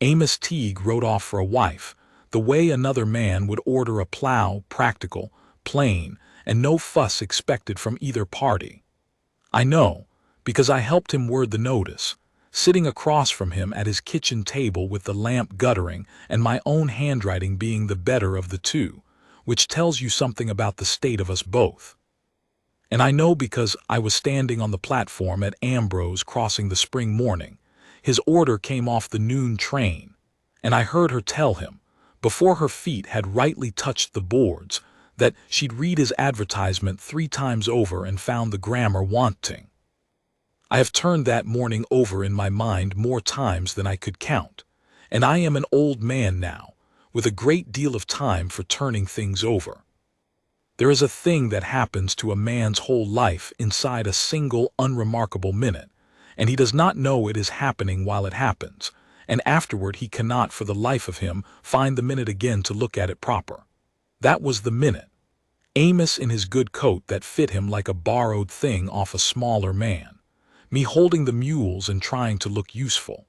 Amos Teague rode off for a wife, the way another man would order a plow, practical, plain, and no fuss expected from either party. I know, because I helped him word the notice, sitting across from him at his kitchen table with the lamp guttering and my own handwriting being the better of the two, which tells you something about the state of us both. And I know because I was standing on the platform at Ambrose crossing the spring morning. His order came off the noon train, and I heard her tell him, before her feet had rightly touched the boards, that she'd read his advertisement 3 times over and found the grammar wanting. I have turned that morning over in my mind more times than I could count, and I am an old man now, with a great deal of time for turning things over. There is a thing that happens to a man's whole life inside a single unremarkable minute, and he does not know it is happening while it happens, and afterward he cannot for the life of him find the minute again to look at it proper. That was the minute. Amos in his good coat that fit him like a borrowed thing off a smaller man, me holding the mules and trying to look useful,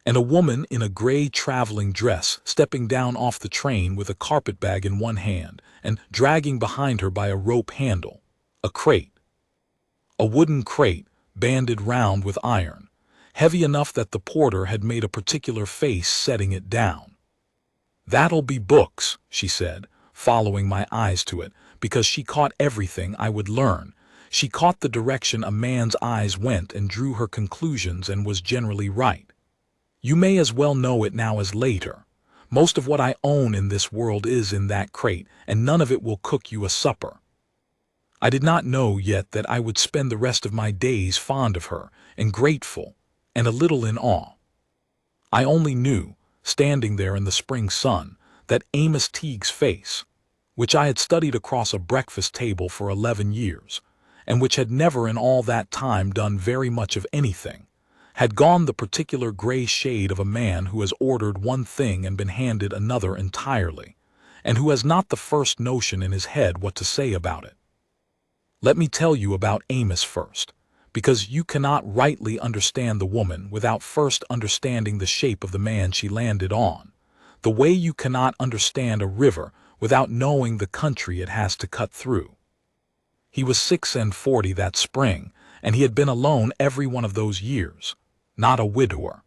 and a woman in a gray traveling dress stepping down off the train with a carpetbag in one hand and dragging behind her by a rope handle a crate. A wooden crate, banded round with iron, heavy enough that the porter had made a particular face setting it down. "That'll be books," she said, following my eyes to it, because she caught everything I would learn. She caught the direction a man's eyes went and drew her conclusions and was generally right. You may as well know it now as later. Most of what I own in this world is in that crate, and none of it will cook you a supper. I did not know yet that I would spend the rest of my days fond of her, and grateful, and a little in awe. I only knew, standing there in the spring sun, that Amos Teague's face, which I had studied across a breakfast table for 11 years, and which had never in all that time done very much of anything, had gone the particular gray shade of a man who has ordered one thing and been handed another entirely, and who has not the first notion in his head what to say about it. Let me tell you about Amos first, because you cannot rightly understand the woman without first understanding the shape of the man she landed on, the way you cannot understand a river without knowing the country it has to cut through. He was 46 that spring, and he had been alone every one of those years, not a widower.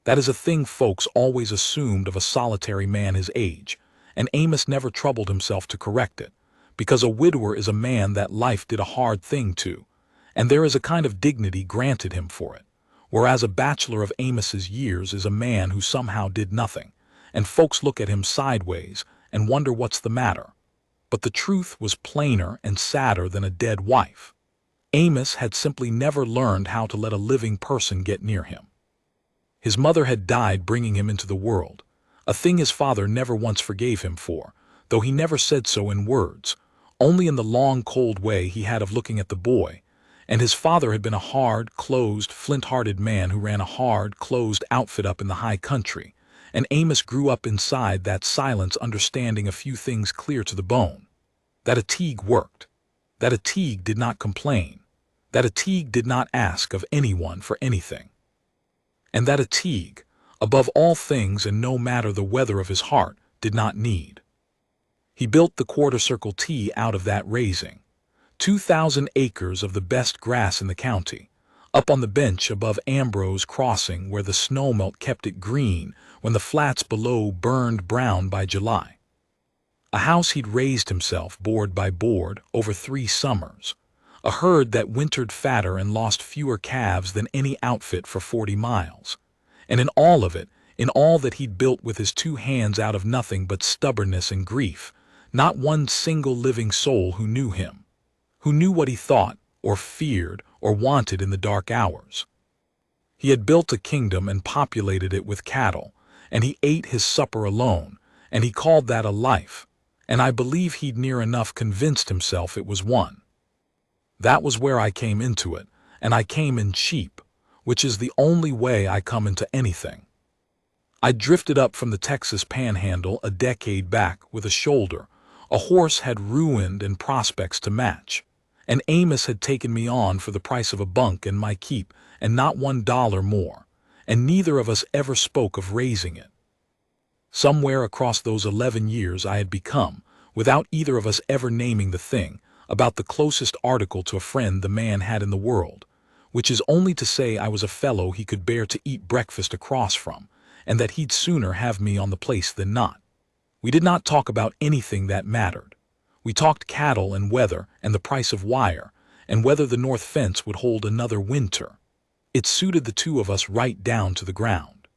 That is a thing folks always assumed of a solitary man his age, and Amos never troubled himself to correct it, because a widower is a man that life did a hard thing to, and there is a kind of dignity granted him for it, whereas a bachelor of Amos's years is a man who somehow did nothing, and folks look at him sideways and wonder what's the matter. But the truth was plainer and sadder than a dead wife. Amos had simply never learned how to let a living person get near him. His mother had died bringing him into the world, a thing his father never once forgave him for, though he never said so in words, only in the long cold way he had of looking at the boy, and his father had been a hard, closed, flint-hearted man who ran a hard, closed outfit up in the high country, and Amos grew up inside that silence understanding a few things clear to the bone. That a Teague worked, that a Teague did not complain, that a Teague did not ask of anyone for anything, and that a Teague, above all things and no matter the weather of his heart, did not need. He built the quarter-circle T out of that raising, 2,000 acres of the best grass in the county, up on the bench above Ambrose Crossing where the snowmelt kept it green when the flats below burned brown by July. A house he'd raised himself, board by board, over 3 summers. A herd that wintered fatter and lost fewer calves than any outfit for 40 miles. And in all of it, in all that he'd built with his 2 hands out of nothing but stubbornness and grief, not one single living soul who knew him, who knew what he thought, or feared, or wanted in the dark hours. He had built a kingdom and populated it with cattle, and he ate his supper alone, and he called that a life, and I believe he'd near enough convinced himself it was one. That was where I came into it, and I came in cheap, which is the only way I come into anything. I drifted up from the Texas Panhandle a decade back with a shoulder. A horse had ruined and prospects to match, and Amos had taken me on for the price of a bunk and my keep and not $1 more, and neither of us ever spoke of raising it. Somewhere across those 11 years I had become, without either of us ever naming the thing, about the closest article to a friend the man had in the world, which is only to say I was a fellow he could bear to eat breakfast across from, and that he'd sooner have me on the place than not. We did not talk about anything that mattered. We talked cattle and weather and the price of wire, and whether the north fence would hold another winter. It suited the two of us right down to the ground.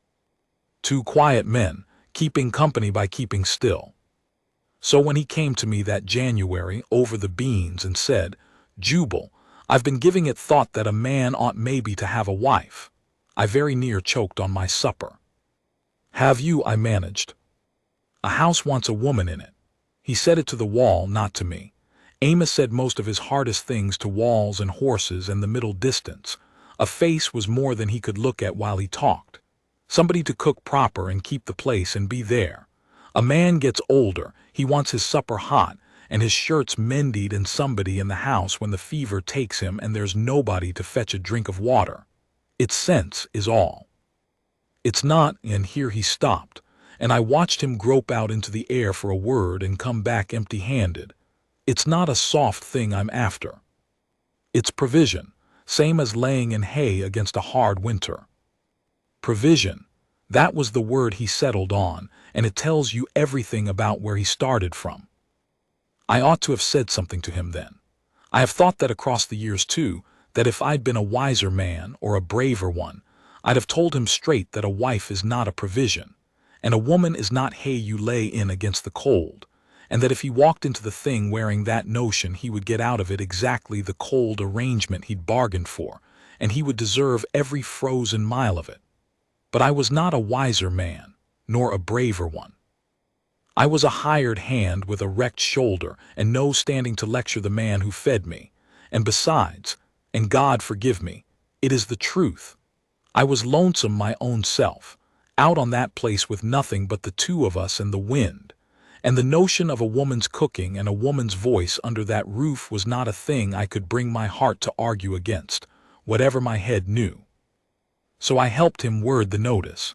Two quiet men, keeping company by keeping still. So when he came to me that January over the beans and said, "Jubal, I've been giving it thought that a man ought maybe to have a wife," I very near choked on my supper. "Have you?" I managed. "A house wants a woman in it." He said it to the wall, not to me. Amos said most of his hardest things to walls and horses and the middle distance. A face was more than he could look at while he talked. Somebody to cook proper and keep the place and be there. A man gets older, he wants his supper hot, and his shirts mended and somebody in the house when the fever takes him and there's nobody to fetch a drink of water. It's sense is all. It's not, and here he stopped, and I watched him grope out into the air for a word and come back empty-handed. It's not a soft thing I'm after. It's provision, same as laying in hay against a hard winter. Provision. That was the word he settled on, and it tells you everything about where he started from. I ought to have said something to him then. I have thought that across the years too, that if I'd been a wiser man or a braver one, I'd have told him straight that a wife is not a provision, and a woman is not hay you lay in against the cold, and that if he walked into the thing wearing that notion he would get out of it exactly the cold arrangement he'd bargained for, and he would deserve every frozen mile of it. But I was not a wiser man, nor a braver one. I was a hired hand with a wrecked shoulder and no standing to lecture the man who fed me, and besides, and God forgive me, it is the truth, I was lonesome my own self, out on that place with nothing but the two of us and the wind, and the notion of a woman's cooking and a woman's voice under that roof was not a thing I could bring my heart to argue against, whatever my head knew. So I helped him word the notice.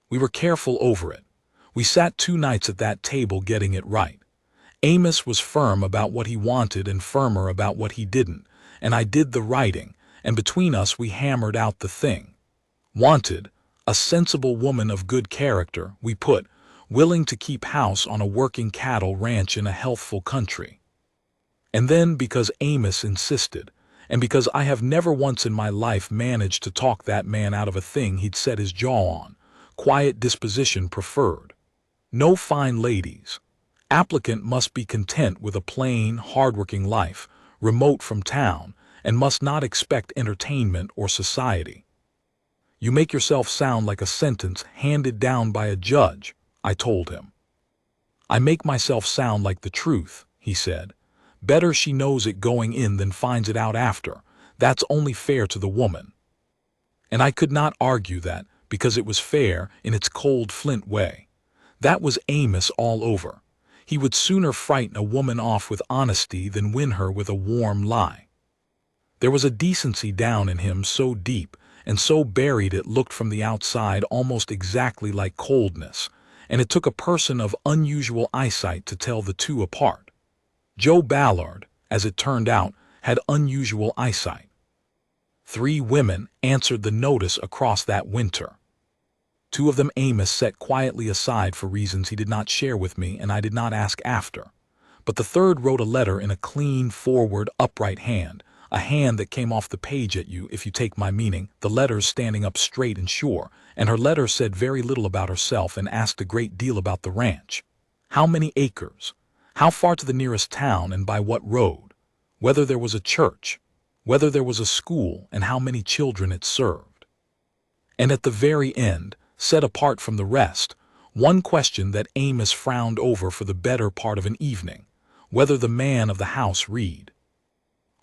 We were careful over it. We sat 2 nights at that table getting it right. Amos was firm about what he wanted and firmer about what he didn't, and I did the writing, and between us we hammered out the thing. Wanted, a sensible woman of good character, we put, willing to keep house on a working cattle ranch in a healthful country. And then, because Amos insisted, and because I have never once in my life managed to talk that man out of a thing he'd set his jaw on, quiet disposition preferred. No fine ladies. Applicant must be content with a plain, hard-working life, remote from town, and must not expect entertainment or society. You make yourself sound like a sentence handed down by a judge, I told him. I make myself sound like the truth, he said. Better she knows it going in than finds it out after. That's only fair to the woman. And I could not argue that, because it was fair in its cold flint way. That was Amos all over. He would sooner frighten a woman off with honesty than win her with a warm lie. There was a decency down in him so deep and so buried it looked from the outside almost exactly like coldness, and it took a person of unusual eyesight to tell the two apart. Joe Ballard, as it turned out, had unusual eyesight. 3 women answered the notice across that winter. 2 of them Amos set quietly aside for reasons he did not share with me and I did not ask after. But the 3rd wrote a letter in a clean, forward, upright hand, a hand that came off the page at you, if you take my meaning, the letters standing up straight and sure, and her letter said very little about herself and asked a great deal about the ranch. How many acres? How far to the nearest town and by what road? Whether there was a church? Whether there was a school and how many children it served? And at the very end, set apart from the rest, one question that Amos frowned over for the better part of an evening, whether the man of the house read.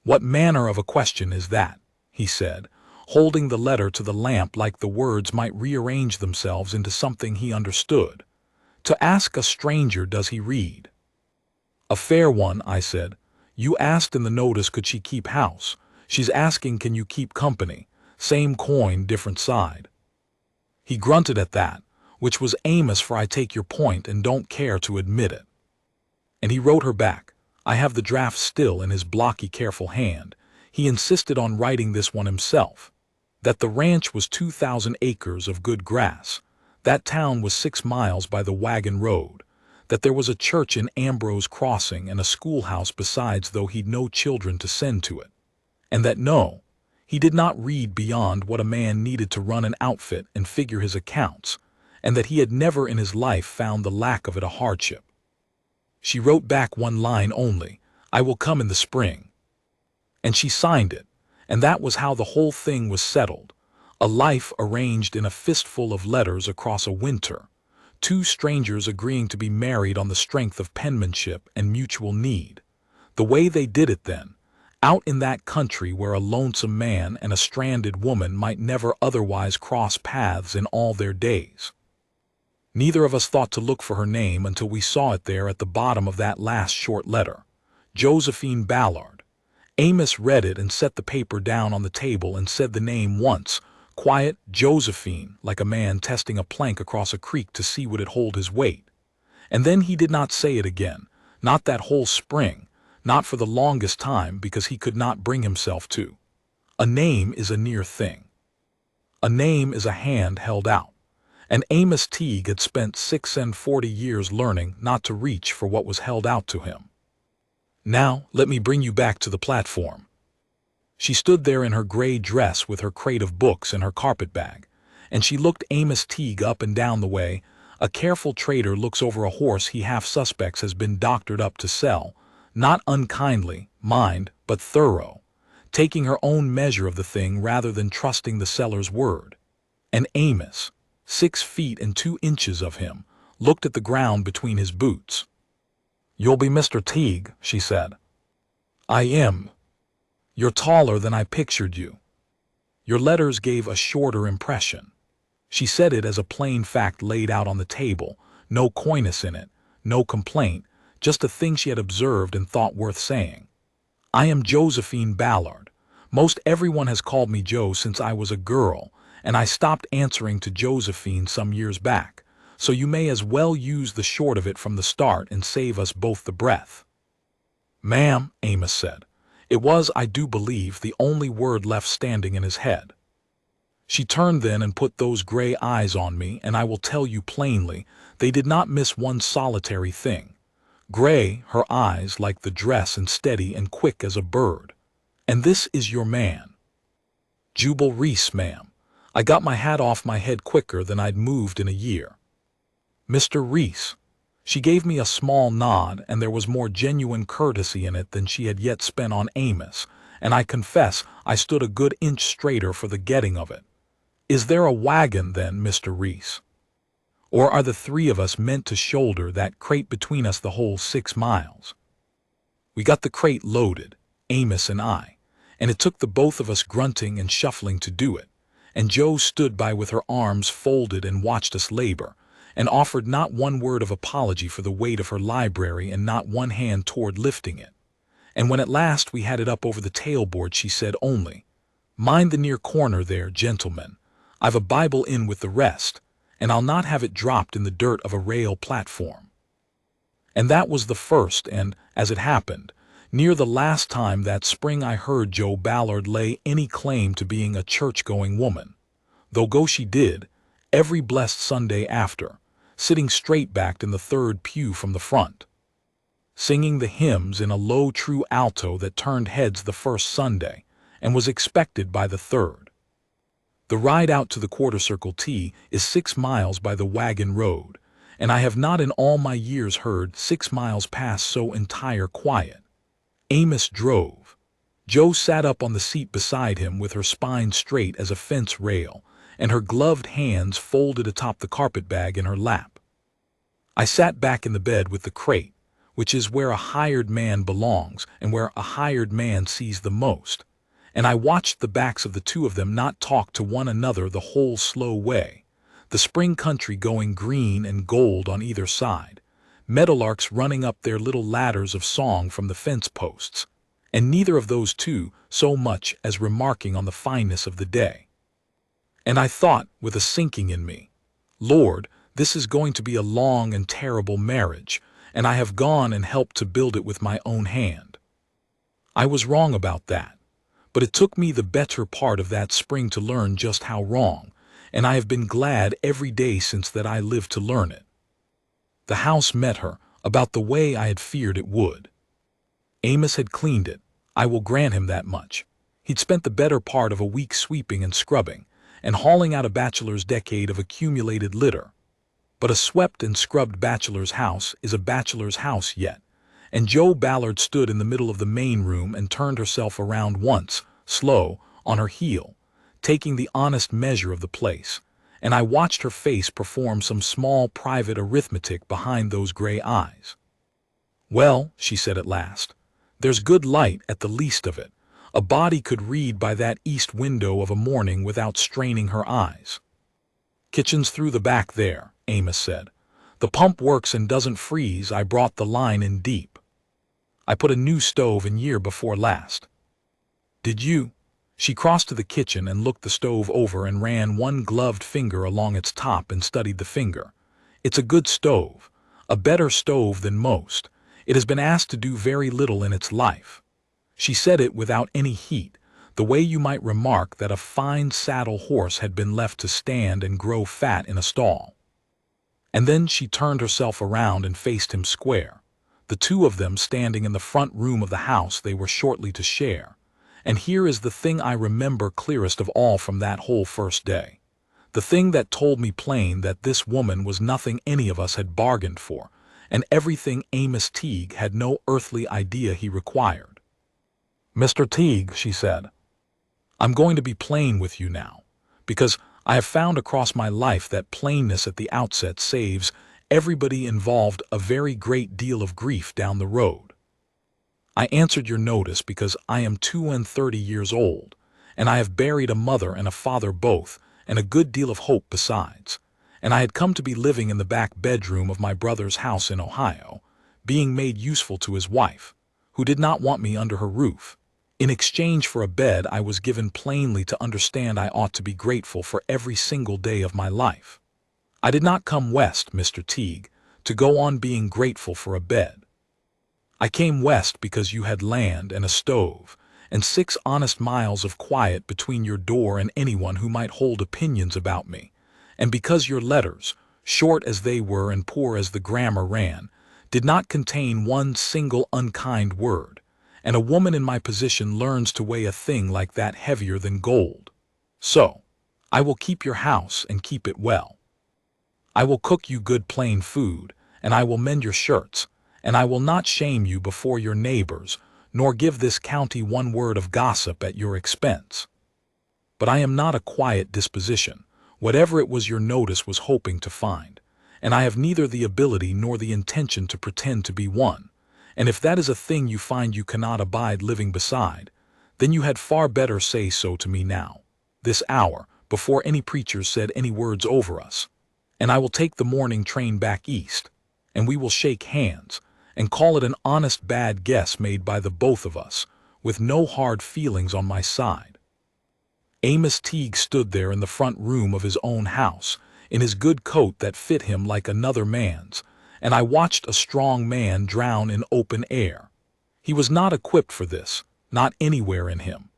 "What manner of a question is that?" he said, holding the letter to the lamp like the words might rearrange themselves into something he understood. "To ask a stranger does he read?" "A fair one," I said. "You asked in the notice could she keep house. She's asking can you keep company. Same coin, different side." He grunted at that, which was Amos, for I take your point and don't care to admit it. And he wrote her back. I have the draft still in his blocky, careful hand. He insisted on writing this one himself. That the ranch was 2,000 acres of good grass. That town was 6 miles by the wagon road. That there was a church in Ambrose Crossing and a schoolhouse besides, though he'd no children to send to it. And that no, he did not read beyond what a man needed to run an outfit and figure his accounts, and that he had never in his life found the lack of it a hardship. She wrote back one line only, I will come in the spring. And she signed it, and that was how the whole thing was settled. A life arranged in a fistful of letters across a winter. 2 strangers agreeing to be married on the strength of penmanship and mutual need. The way they did it then, out in that country where a lonesome man and a stranded woman might never otherwise cross paths in all their days. Neither of us thought to look for her name until we saw it there at the bottom of that last short letter. Josephine Ballard. Amos read it and set the paper down on the table and said the name once, quiet, Josephine, like a man testing a plank across a creek to see would it hold his weight. And then he did not say it again, not that whole spring, not for the longest time, because he could not bring himself to. A name is a near thing. A name is a hand held out. And Amos Teague had spent 46 years learning not to reach for what was held out to him. Now, let me bring you back to the platform. She stood there in her gray dress with her crate of books and her carpetbag, and she looked Amos Teague up and down the way a careful trader looks over a horse he half suspects has been doctored up to sell, not unkindly, mind, but thorough, taking her own measure of the thing rather than trusting the seller's word. And Amos, 6 feet and 2 inches of him, looked at the ground between his boots. You'll be Mr. Teague, she said. I am. You're taller than I pictured you. Your letters gave a shorter impression. She said it as a plain fact laid out on the table, no coyness in it, no complaint, just a thing she had observed and thought worth saying. I am Josephine Ballard. Most everyone has called me Joe since I was a girl, and I stopped answering to Josephine some years back, so you may as well use the short of it from the start and save us both the breath. Ma'am, Amos said. It was, I do believe, the only word left standing in his head. She turned then and put those gray eyes on me, and I will tell you plainly, they did not miss one solitary thing. Gray, her eyes, like the dress, and steady and quick as a bird. And this is your man. Jubal Reese, ma'am. I got my hat off my head quicker than I'd moved in a year. Mr. Reese. She gave me a small nod, and there was more genuine courtesy in it than she had yet spent on Amos, and I confess I stood a good inch straighter for the getting of it. Is there a wagon, then, Mr. Reese? Or are the 3 of us meant to shoulder that crate between us the whole 6 miles? We got the crate loaded, Amos and I, and it took the both of us grunting and shuffling to do it, and Joe stood by with her arms folded and watched us labor, and offered not one word of apology for the weight of her library and not one hand toward lifting it. And when at last we had it up over the tailboard, she said only, Mind the near corner there, gentlemen. I've a Bible in with the rest, and I'll not have it dropped in the dirt of a rail platform. And that was the first and, as it happened, near the last time that spring I heard Joe Ballard lay any claim to being a church-going woman, though go she did, every blessed Sunday after, sitting straight-backed in the 3rd pew from the front, singing the hymns in a low true alto that turned heads the first Sunday and was expected by the 3rd. The ride out to the quarter-circle tee is 6 miles by the wagon road, and I have not in all my years heard 6 miles pass so entire quiet. Amos drove. Joe sat up on the seat beside him with her spine straight as a fence rail, and her gloved hands folded atop the carpetbag in her lap. I sat back in the bed with the crate, which is where a hired man belongs and where a hired man sees the most, and I watched the backs of the 2 of them not talk to one another the whole slow way, the spring country going green and gold on either side, meadowlarks running up their little ladders of song from the fence posts, and neither of those 2 so much as remarking on the fineness of the day. And I thought, with a sinking in me, Lord, this is going to be a long and terrible marriage, and I have gone and helped to build it with my own hand. I was wrong about that, but it took me the better part of that spring to learn just how wrong, and I have been glad every day since that I lived to learn it. The house met her, about the way I had feared it would. Amos had cleaned it, I will grant him that much. He'd spent the better part of a week sweeping and scrubbing, and hauling out a bachelor's decade of accumulated litter. But a swept and scrubbed bachelor's house is a bachelor's house yet, and Joe Ballard stood in the middle of the main room and turned herself around once, slow, on her heel, taking the honest measure of the place, and I watched her face perform some small private arithmetic behind those gray eyes. "Well," she said at last, "there's good light at the least of it. A body could read by that east window of a morning without straining her eyes." "Kitchen's through the back there," Amos said. "The pump works and doesn't freeze. I brought the line in deep. I put a new stove in year before last." "Did you?" She crossed to the kitchen and looked the stove over and ran one gloved finger along its top and studied the finger. "It's a good stove, a better stove than most. It has been asked to do very little in its life." She said it without any heat, the way you might remark that a fine saddle horse had been left to stand and grow fat in a stall. And then she turned herself around and faced him square, the two of them standing in the front room of the house they were shortly to share. And here is the thing I remember clearest of all from that whole first day. The thing that told me plain that this woman was nothing any of us had bargained for, and everything Amos Teague had no earthly idea he required. "Mr. Teague," she said, "I'm going to be plain with you now, because I have found across my life that plainness at the outset saves everybody involved a very great deal of grief down the road. I answered your notice because I am 32 years old, and I have buried a mother and a father both, and a good deal of hope besides, and I had come to be living in the back bedroom of my brother's house in Ohio, being made useful to his wife, who did not want me under her roof. In exchange for a bed I was given plainly to understand I ought to be grateful for every single day of my life. I did not come west, Mr. Teague, to go on being grateful for a bed. I came west because you had land and a stove, and 6 honest miles of quiet between your door and anyone who might hold opinions about me, and because your letters, short as they were and poor as the grammar ran, did not contain one single unkind word, and a woman in my position learns to weigh a thing like that heavier than gold. So, I will keep your house and keep it well. I will cook you good plain food, and I will mend your shirts, and I will not shame you before your neighbors, nor give this county one word of gossip at your expense. But I am not a quiet disposition, whatever it was your notice was hoping to find, and I have neither the ability nor the intention to pretend to be one. And if that is a thing you find you cannot abide living beside, then you had far better say so to me now, this hour, before any preachers said any words over us. And I will take the morning train back east, and we will shake hands, and call it an honest bad guess made by the both of us, with no hard feelings on my side." Amos Teague stood there in the front room of his own house, in his good coat that fit him like another man's, and I watched a strong man drown in open air. He was not equipped for this, not anywhere in him.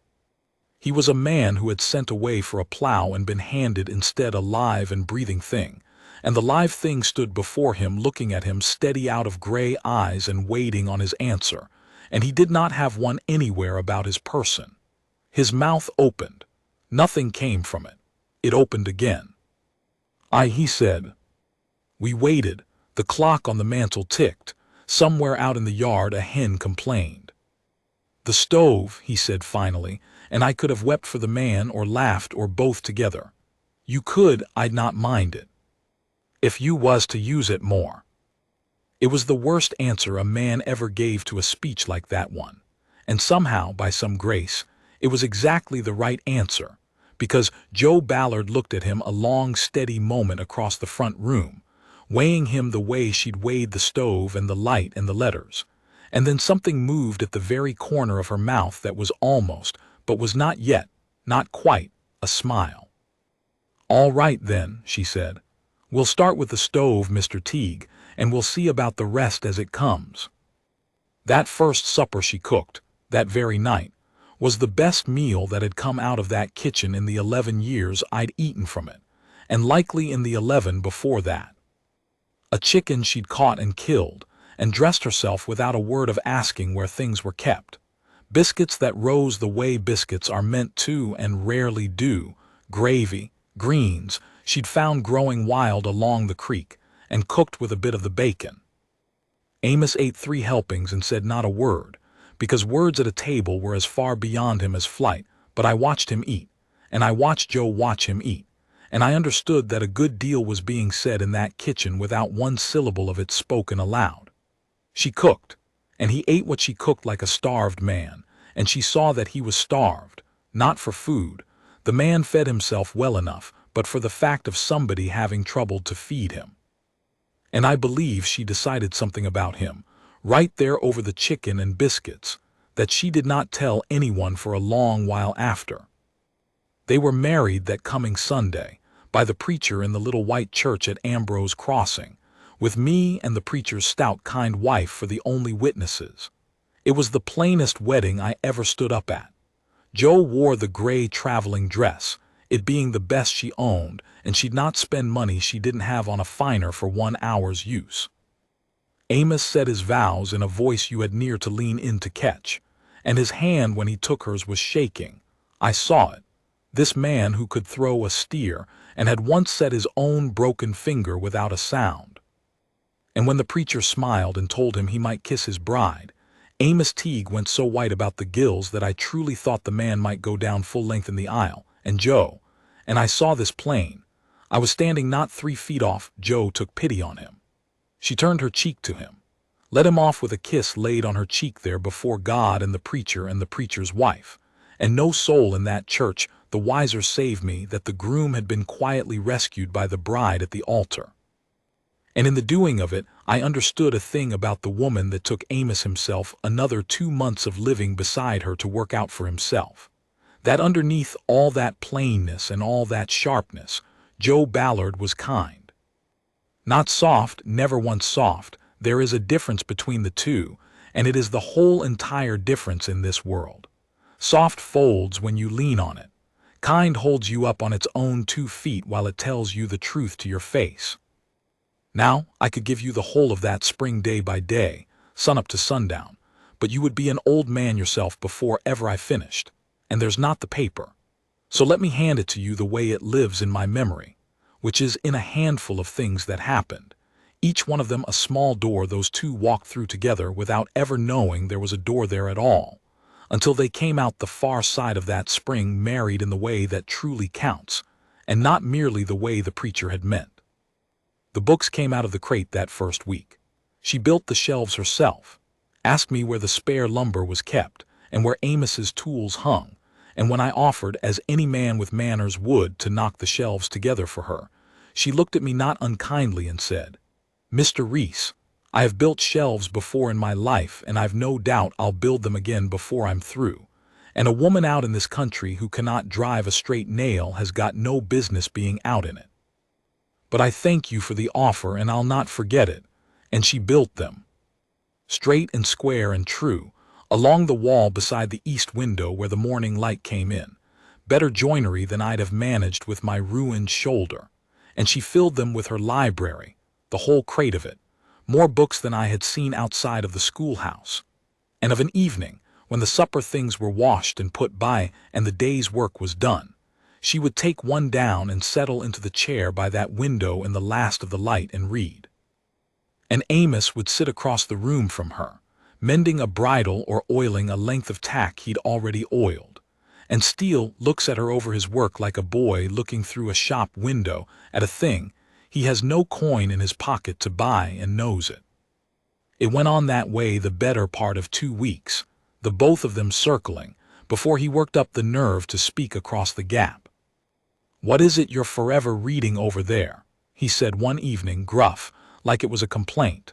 He was a man who had sent away for a plow and been handed instead a live and breathing thing, and the live thing stood before him looking at him steady out of gray eyes and waiting on his answer, and he did not have one anywhere about his person. His mouth opened. Nothing came from it. It opened again. He said. We waited. The clock on the mantel ticked. Somewhere out in the yard a hen complained. "The stove," he said finally, and I could have wept for the man or laughed or both together. "You could, I'd not mind it, if you was to use it more." It was the worst answer a man ever gave to a speech like that one, and somehow, by some grace, it was exactly the right answer, because Joe Ballard looked at him a long steady moment across the front room, weighing him the way she'd weighed the stove and the light and the letters, and then something moved at the very corner of her mouth that was almost, but was not yet, not quite, a smile. All right then, she said. We'll start with the stove, Mr. Teague, and we'll see about the rest as it comes. That first supper she cooked, that very night, was the best meal that had come out of that kitchen in the 11 years I'd eaten from it, and likely in the 11 before that. A chicken she'd caught and killed, and dressed herself without a word of asking where things were kept. Biscuits that rose the way biscuits are meant to and rarely do, gravy, greens, she'd found growing wild along the creek, and cooked with a bit of the bacon. Amos ate 3 helpings and said not a word, because words at a table were as far beyond him as flight, but I watched him eat, and I watched Joe watch him eat, and I understood that a good deal was being said in that kitchen without one syllable of it spoken aloud. She cooked, and he ate what she cooked like a starved man, and she saw that he was starved, not for food. The man fed himself well enough, but for the fact of somebody having trouble to feed him. And I believe she decided something about him, right there over the chicken and biscuits, that she did not tell anyone for a long while after. They were married that coming Sunday, by the preacher in the little white church at Ambrose Crossing, with me and the preacher's stout, kind wife for the only witnesses. It was the plainest wedding I ever stood up at. Joe wore the gray traveling dress, it being the best she owned, and she'd not spend money she didn't have on a finer for 1 hour's use. Amos said his vows in a voice you had near to lean in to catch, and his hand when he took hers was shaking. I saw it. This man who could throw a steer and had once set his own broken finger without a sound. And when the preacher smiled and told him he might kiss his bride, Amos Teague went so white about the gills that I truly thought the man might go down full length in the aisle, and Joe, and I saw this plain. I was standing not 3 feet off. Joe took pity on him. She turned her cheek to him, let him off with a kiss laid on her cheek there before God and the preacher's wife, and no soul in that church the wiser save me that the groom had been quietly rescued by the bride at the altar. And in the doing of it, I understood a thing about the woman that took Amos himself another 2 months of living beside her to work out for himself. That underneath all that plainness and all that sharpness, Joe Ballard was kind. Not soft, never once soft. There is a difference between the two, and it is the whole entire difference in this world. Soft folds when you lean on it. Kind holds you up on its own 2 feet while it tells you the truth to your face. Now, I could give you the whole of that spring day by day, sunup to sundown, but you would be an old man yourself before ever I finished, and there's not the paper. So let me hand it to you the way it lives in my memory, which is in a handful of things that happened, each one of them a small door those two walked through together without ever knowing there was a door there at all, until they came out the far side of that spring married in the way that truly counts, and not merely the way the preacher had meant. The books came out of the crate that first week. She built the shelves herself, asked me where the spare lumber was kept, and where Amos's tools hung, and when I offered, as any man with manners would, to knock the shelves together for her, she looked at me not unkindly and said, "Mr. Reese, I have built shelves before in my life, and I've no doubt I'll build them again before I'm through, and a woman out in this country who cannot drive a straight nail has got no business being out in it. But I thank you for the offer, and I'll not forget it," and she built them. Straight and square and true, along the wall beside the east window where the morning light came in, better joinery than I'd have managed with my ruined shoulder, and she filled them with her library, the whole crate of it, more books than I had seen outside of the schoolhouse. And of an evening, when the supper things were washed and put by and the day's work was done, she would take one down and settle into the chair by that window in the last of the light and read. And Amos would sit across the room from her, mending a bridle or oiling a length of tack he'd already oiled, and Steele looks at her over his work like a boy looking through a shop window at a thing he has no coin in his pocket to buy and knows it. It went on that way the better part of 2 weeks, the both of them circling, before he worked up the nerve to speak across the gap. "What is it you're forever reading over there?" he said one evening, gruff, like it was a complaint.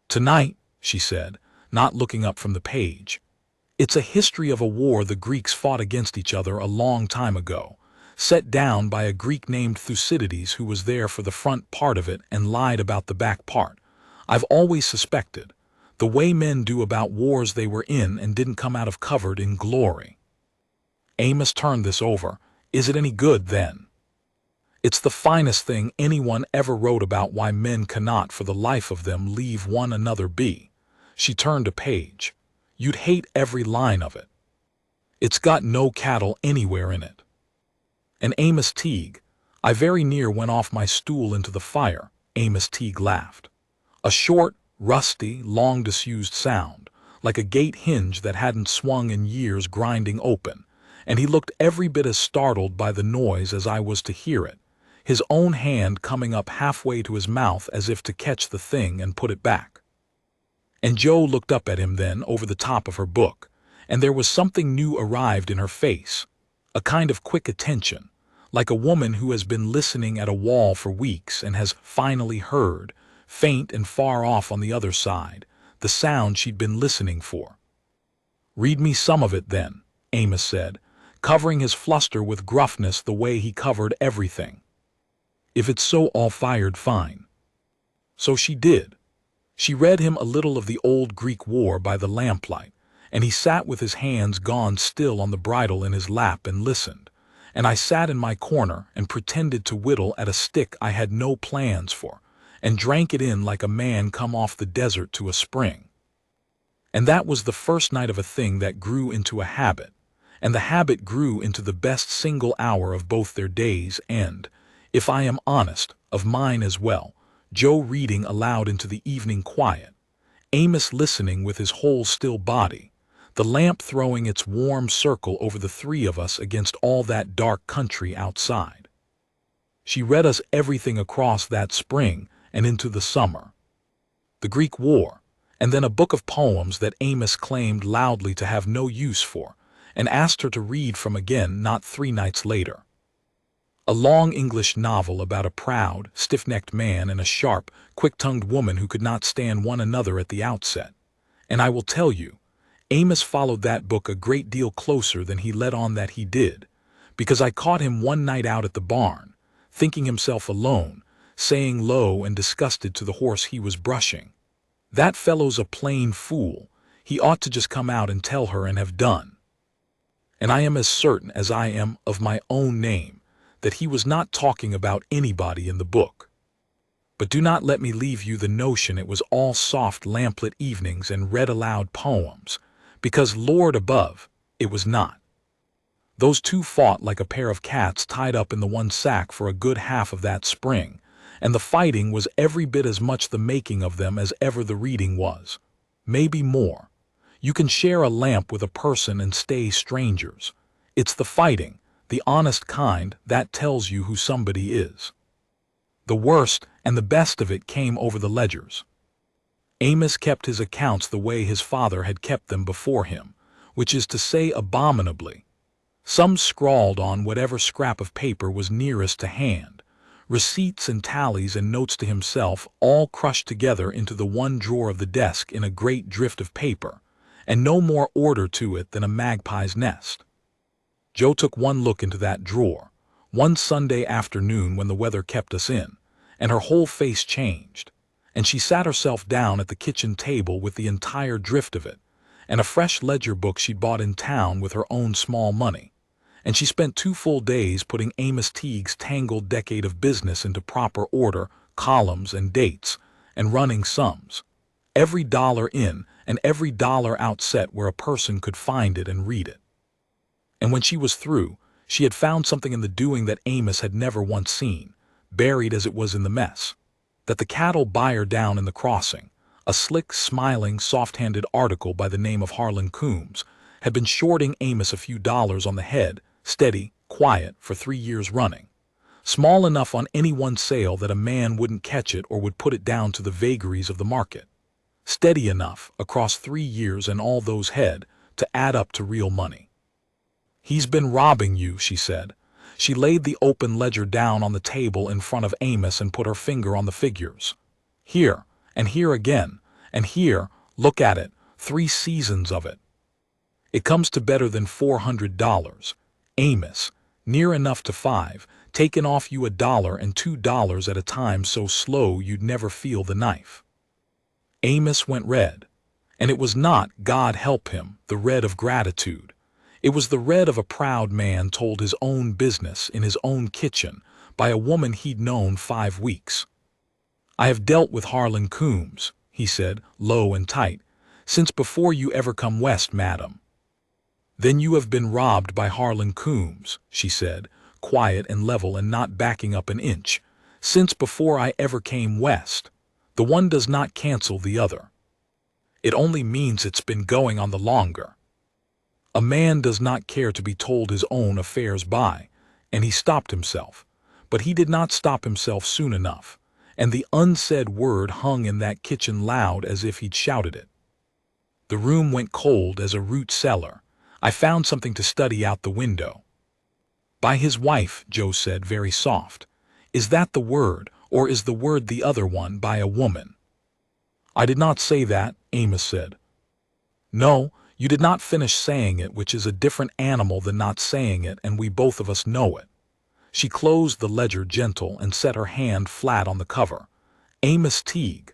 "Tonight," she said, not looking up from the page. "It's a history of a war the Greeks fought against each other a long time ago, set down by a Greek named Thucydides who was there for the front part of it and lied about the back part. I've always suspected, the way men do about wars they were in and didn't come out of covered in glory. Amos turned this over. Is it any good, then? It's the finest thing anyone ever wrote about why men cannot for the life of them leave one another be. She turned a page. You'd hate every line of it. It's got no cattle anywhere in it. And Amos Teague, I very near went off my stool into the fire. Amos Teague laughed. A short, rusty, long-disused sound, like a gate hinge that hadn't swung in years grinding open, and he looked every bit as startled by the noise as I was to hear it, his own hand coming up halfway to his mouth as if to catch the thing and put it back. And Joe looked up at him then over the top of her book, and there was something new arrived in her face, a kind of quick attention, like a woman who has been listening at a wall for weeks and has finally heard, faint and far off on the other side, the sound she'd been listening for. Read me some of it, then, Amos said, covering his fluster with gruffness the way he covered everything. If it's so all-fired fine. So she did. She read him a little of the old Greek war by the lamplight, and he sat with his hands gone still on the bridle in his lap and listened, and I sat in my corner and pretended to whittle at a stick I had no plans for, and drank it in like a man come off the desert to a spring. And that was the first night of a thing that grew into a habit, and the habit grew into the best single hour of both their days and, if I am honest, of mine as well, Joe reading aloud into the evening quiet, Amos listening with his whole still body, the lamp throwing its warm circle over the three of us against all that dark country outside. She read us everything across that spring and into the summer. The Greek war, and then a book of poems that Amos claimed loudly to have no use for, and asked her to read from again not 3 nights later. A long English novel about a proud, stiff-necked man and a sharp, quick-tongued woman who could not stand one another at the outset. And I will tell you, Amos followed that book a great deal closer than he let on that he did, because I caught him one night out at the barn, thinking himself alone, saying low and disgusted to the horse he was brushing, "That fellow's a plain fool. He ought to just come out and tell her and have done." And I am as certain as I am of my own name that he was not talking about anybody in the book. But do not let me leave you the notion it was all soft lamplit evenings and read aloud poems, because, Lord above, it was not. Those two fought like a pair of cats tied up in the one sack for a good half of that spring, and the fighting was every bit as much the making of them as ever the reading was. Maybe more. You can share a lamp with a person and stay strangers. It's the fighting, the honest kind, that tells you who somebody is. The worst and the best of it came over the ledgers. Amos kept his accounts the way his father had kept them before him, which is to say abominably. Some scrawled on whatever scrap of paper was nearest to hand, receipts and tallies and notes to himself all crushed together into the one drawer of the desk in a great drift of paper, and no more order to it than a magpie's nest. Joe took one look into that drawer, one Sunday afternoon when the weather kept us in, and her whole face changed, and she sat herself down at the kitchen table with the entire drift of it, and a fresh ledger book she'd bought in town with her own small money, and she spent 2 full days putting Amos Teague's tangled decade of business into proper order, columns and dates, and running sums, every dollar in and every dollar out set where a person could find it and read it. And when she was through, she had found something in the doing that Amos had never once seen, buried as it was in the mess, that the cattle buyer down in the crossing, a slick, smiling, soft-handed article by the name of Harlan Coombs, had been shorting Amos a few dollars on the head, steady, quiet, for 3 years running, small enough on any one sale that a man wouldn't catch it or would put it down to the vagaries of the market, steady enough, across 3 years and all those head, to add up to real money. "He's been robbing you," she said. She laid the open ledger down on the table in front of Amos and put her finger on the figures. "Here, and here again, and here, look at it, 3 seasons of it. It comes to better than $400. Amos, near enough to 5, taking off you $1 and $2 at a time so slow you'd never feel the knife. Amos went red. And it was not, God help him, the red of gratitude. It was the red of a proud man told his own business in his own kitchen by a woman he'd known 5 weeks. I have dealt with Harlan Coombs, he said, low and tight, since before you ever come west, madam. Then you have been robbed by Harlan Coombs, she said, quiet and level and not backing up an inch, since before I ever came west. The one does not cancel the other. It only means it's been going on the longer. A man does not care to be told his own affairs by, and he stopped himself. But he did not stop himself soon enough, and the unsaid word hung in that kitchen loud as if he'd shouted it. The room went cold as a root cellar. I found something to study out the window. By his wife, Joe said, very soft. Is that the word, or is the word the other one by a woman? I did not say that, Amos said. No, you did not finish saying it, which is a different animal than not saying it, and we both of us know it. She closed the ledger gentle and set her hand flat on the cover. Amos Teague,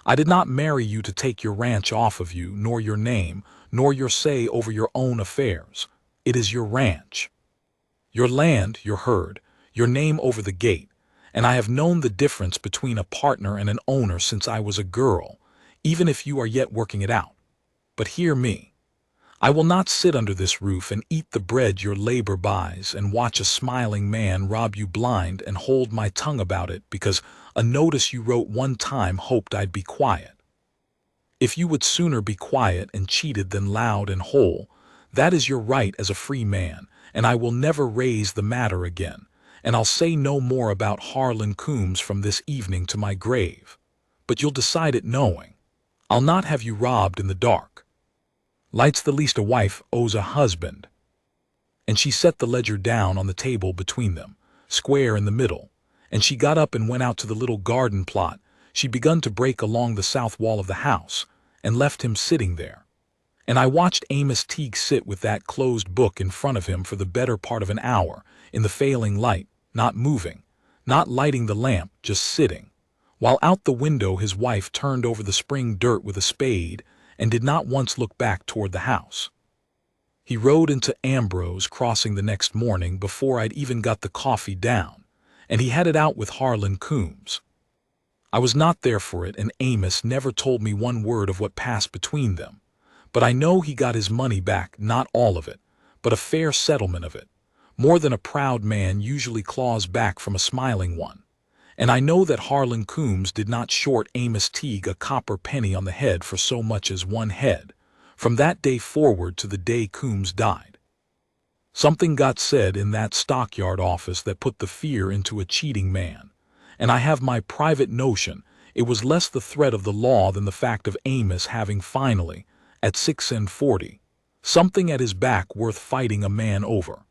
I did not marry you to take your ranch off of you, nor your name, nor your say over your own affairs. It is your ranch. Your land, your herd, your name over the gate, and I have known the difference between a partner and an owner since I was a girl, even if you are yet working it out. But hear me. I will not sit under this roof and eat the bread your labor buys and watch a smiling man rob you blind and hold my tongue about it because a notice you wrote one time hoped I'd be quiet. If you would sooner be quiet and cheated than loud and whole, that is your right as a free man, and I will never raise the matter again, and I'll say no more about Harlan Coombs from this evening to my grave. But you'll decide it knowing. I'll not have you robbed in the dark. Light's the least a wife owes a husband. And she set the ledger down on the table between them, square in the middle, and she got up and went out to the little garden plot she'd begun to break along the south wall of the house, and left him sitting there. And I watched Amos Teague sit with that closed book in front of him for the better part of an hour, in the failing light, not moving, not lighting the lamp, just sitting, while out the window his wife turned over the spring dirt with a spade and did not once look back toward the house. He rode into Ambrose Crossing the next morning before I'd even got the coffee down, and he had it out with Harlan Coombs. I was not there for it, and Amos never told me one word of what passed between them, but I know he got his money back, not all of it, but a fair settlement of it, more than a proud man usually claws back from a smiling one. And I know that Harlan Coombs did not short Amos Teague a copper penny on the head for so much as one head, from that day forward to the day Coombs died. Something got said in that stockyard office that put the fear into a cheating man, and I have my private notion it was less the threat of the law than the fact of Amos having finally, at 46, something at his back worth fighting a man over.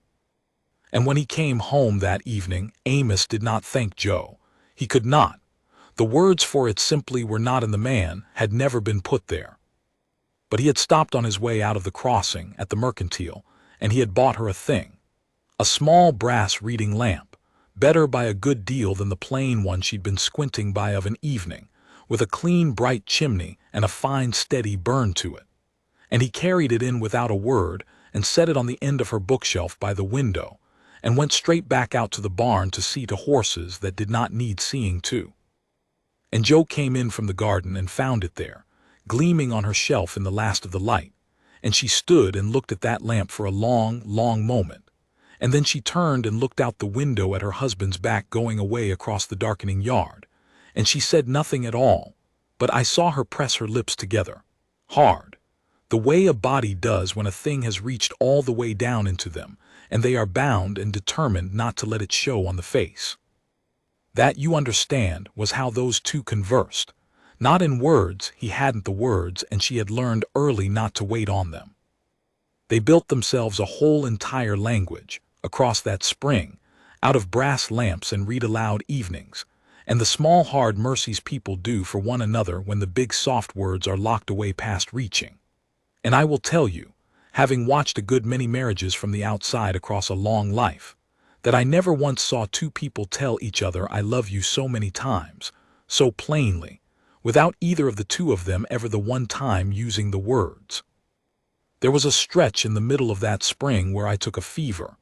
And when he came home that evening, Amos did not thank Joe. He could not. The words for it simply were not in the man, had never been put there. But he had stopped on his way out of the crossing at the Mercantile, and he had bought her a thing. A small brass reading lamp, better by a good deal than the plain one she'd been squinting by of an evening, with a clean bright chimney and a fine steady burn to it. And he carried it in without a word and set it on the end of her bookshelf by the window, and went straight back out to the barn to see to horses that did not need seeing to. And Joe came in from the garden and found it there, gleaming on her shelf in the last of the light, and she stood and looked at that lamp for a long, long moment, and then she turned and looked out the window at her husband's back going away across the darkening yard, and she said nothing at all, but I saw her press her lips together, hard, the way a body does when a thing has reached all the way down into them, and they are bound and determined not to let it show on the face. That, you understand, was how those two conversed. Not in words, he hadn't the words, and she had learned early not to wait on them. They built themselves a whole entire language, across that spring, out of brass lamps and read-aloud evenings, and the small hard mercies people do for one another when the big soft words are locked away past reaching. And I will tell you, having watched a good many marriages from the outside across a long life, that I never once saw two people tell each other I love you so many times, so plainly, without either of the two of them ever the one time using the words. There was a stretch in the middle of that spring where I took a fever.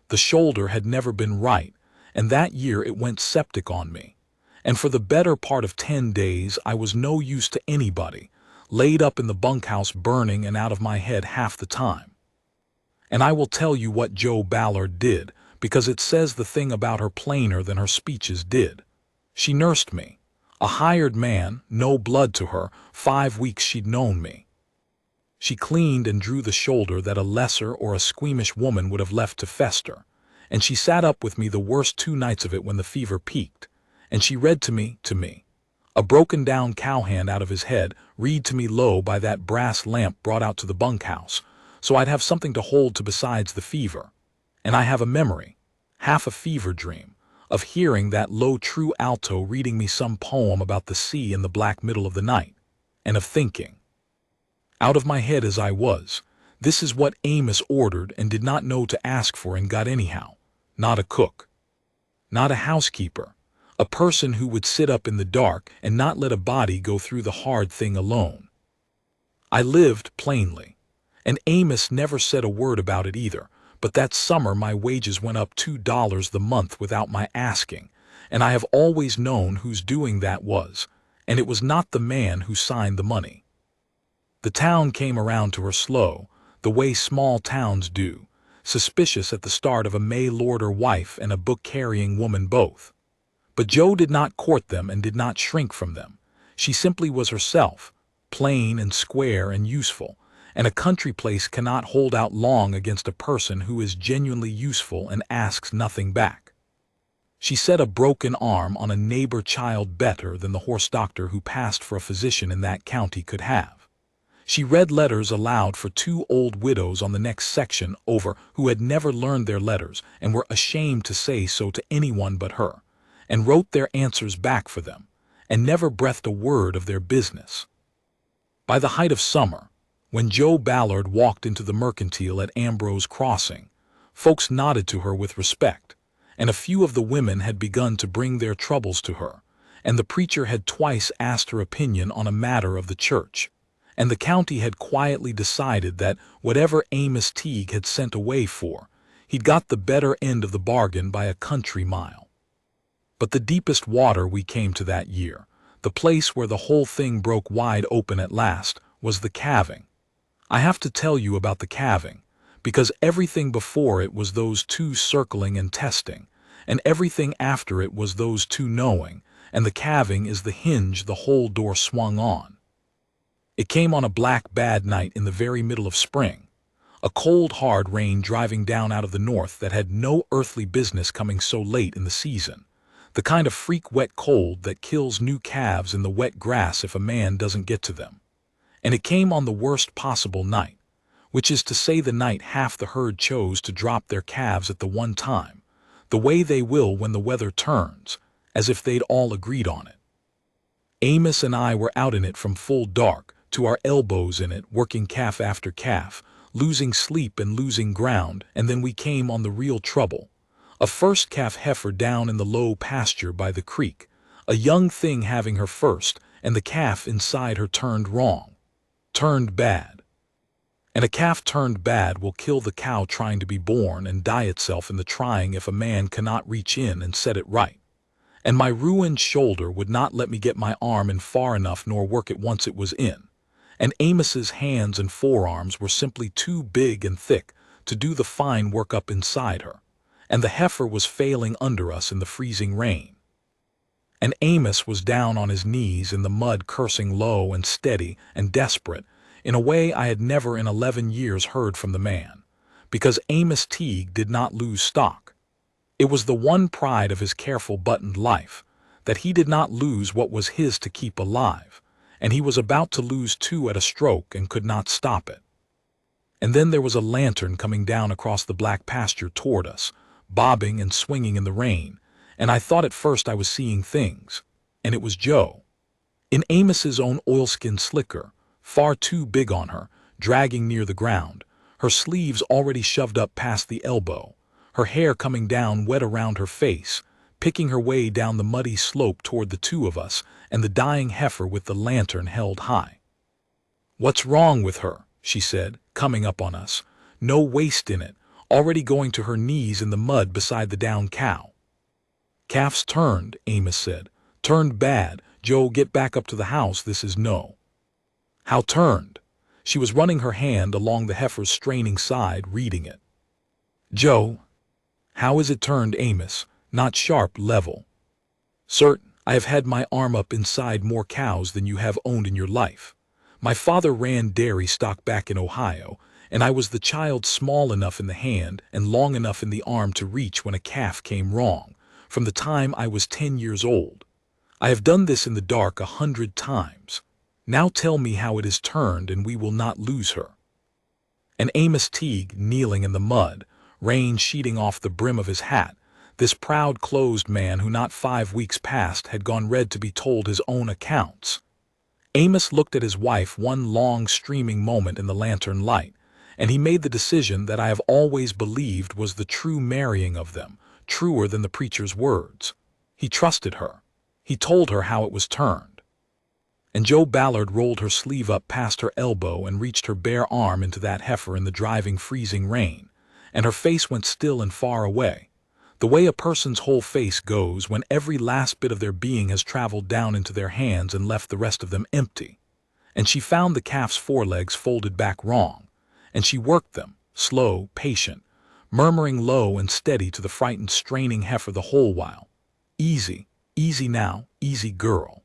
The shoulder had never been right, and that year it went septic on me. And for the better part of 10 days I was no use to anybody, laid up in the bunkhouse burning and out of my head half the time. And I will tell you what Jo Ballard did, because it says the thing about her plainer than her speeches did. She nursed me. A hired man, no blood to her, 5 weeks she'd known me. She cleaned and drew the shoulder that a lesser or a squeamish woman would have left to fester, and she sat up with me the worst 2 nights of it when the fever peaked, and she read to me, a broken-down cowhand out of his head, read to me low by that brass lamp brought out to the bunkhouse, so I'd have something to hold to besides the fever. And I have a memory, half a fever dream, of hearing that low true alto reading me some poem about the sea in the black middle of the night, and of thinking, out of my head as I was, this is what Amos ordered and did not know to ask for and got anyhow. Not a cook, not a housekeeper, a person who would sit up in the dark and not let a body go through the hard thing alone. I lived plainly, and Amos never said a word about it either, but that summer my wages went up $2 the month without my asking, and I have always known whose doing that was, and it was not the man who signed the money. The town came around to her slow, the way small towns do, suspicious at the start of a mail-order wife and a book-carrying woman both. But Jo did not court them and did not shrink from them. She simply was herself, plain and square and useful, and a country place cannot hold out long against a person who is genuinely useful and asks nothing back. She set a broken arm on a neighbor child better than the horse doctor who passed for a physician in that county could have. She read letters aloud for 2 old widows on the next section over who had never learned their letters and were ashamed to say so to anyone but her, and wrote their answers back for them, and never breathed a word of their business. By the height of summer, when Jo Ballard walked into the Mercantile at Ambrose Crossing, folks nodded to her with respect, and a few of the women had begun to bring their troubles to her, and the preacher had twice asked her opinion on a matter of the church, and the county had quietly decided that whatever Amos Teague had sent away for, he'd got the better end of the bargain by a country mile. But the deepest water we came to that year, the place where the whole thing broke wide open at last, was the calving. I have to tell you about the calving, because everything before it was those 2 circling and testing, and everything after it was those 2 knowing, and the calving is the hinge the whole door swung on. It came on a black bad night in the very middle of spring, a cold hard rain driving down out of the north that had no earthly business coming so late in the season, the kind of freak wet cold that kills new calves in the wet grass if a man doesn't get to them. And it came on the worst possible night, which is to say the night half the herd chose to drop their calves at the one time, the way they will when the weather turns, as if they'd all agreed on it. Amos and I were out in it from full dark, to our elbows in it, working calf after calf, losing sleep and losing ground, and then we came on the real trouble. A first calf heifer down in the low pasture by the creek, a young thing having her first, and the calf inside her turned wrong, turned bad. And a calf turned bad will kill the cow trying to be born and die itself in the trying if a man cannot reach in and set it right. And my ruined shoulder would not let me get my arm in far enough nor work it once it was in, and Amos's hands and forearms were simply too big and thick to do the fine work up inside her, and the heifer was failing under us in the freezing rain. And Amos was down on his knees in the mud cursing low and steady and desperate in a way I had never in 11 years heard from the man, because Amos Teague did not lose stock. It was the one pride of his careful buttoned life, that he did not lose what was his to keep alive, and he was about to lose 2 at a stroke and could not stop it. And then there was a lantern coming down across the black pasture toward us, bobbing and swinging in the rain, and I thought at first I was seeing things, and it was Jo. In Amos's own oilskin slicker, far too big on her, dragging near the ground, her sleeves already shoved up past the elbow, her hair coming down wet around her face, picking her way down the muddy slope toward the two of us and the dying heifer with the lantern held high. "What's wrong with her?" she said, coming up on us. No waist in it, already going to her knees in the mud beside the downed cow. "Calf's turned," Amos said. "Turned bad. Joe, get back up to the house, this is no." "How turned?" She was running her hand along the heifer's straining side, reading it. "Joe, how is it turned, Amos? Not sharp, level." "Certain, I have had my arm up inside more cows than you have owned in your life. My father ran dairy stock back in Ohio, and I was the child small enough in the hand and long enough in the arm to reach when a calf came wrong, from the time I was 10 years old. I have done this in the dark 100 times. Now tell me how it is turned and we will not lose her." And Amos Teague, kneeling in the mud, rain sheeting off the brim of his hat, this proud closed man who not 5 weeks past had gone red to be told his own accounts. Amos looked at his wife one long streaming moment in the lantern light, and he made the decision that I have always believed was the true marrying of them, truer than the preacher's words. He trusted her. He told her how it was turned. And Joe Ballard rolled her sleeve up past her elbow and reached her bare arm into that heifer in the driving freezing rain, and her face went still and far away, the way a person's whole face goes when every last bit of their being has traveled down into their hands and left the rest of them empty. And she found the calf's forelegs folded back wrong, and she worked them, slow, patient, murmuring low and steady to the frightened, straining heifer the whole while. "Easy, easy now, easy, girl."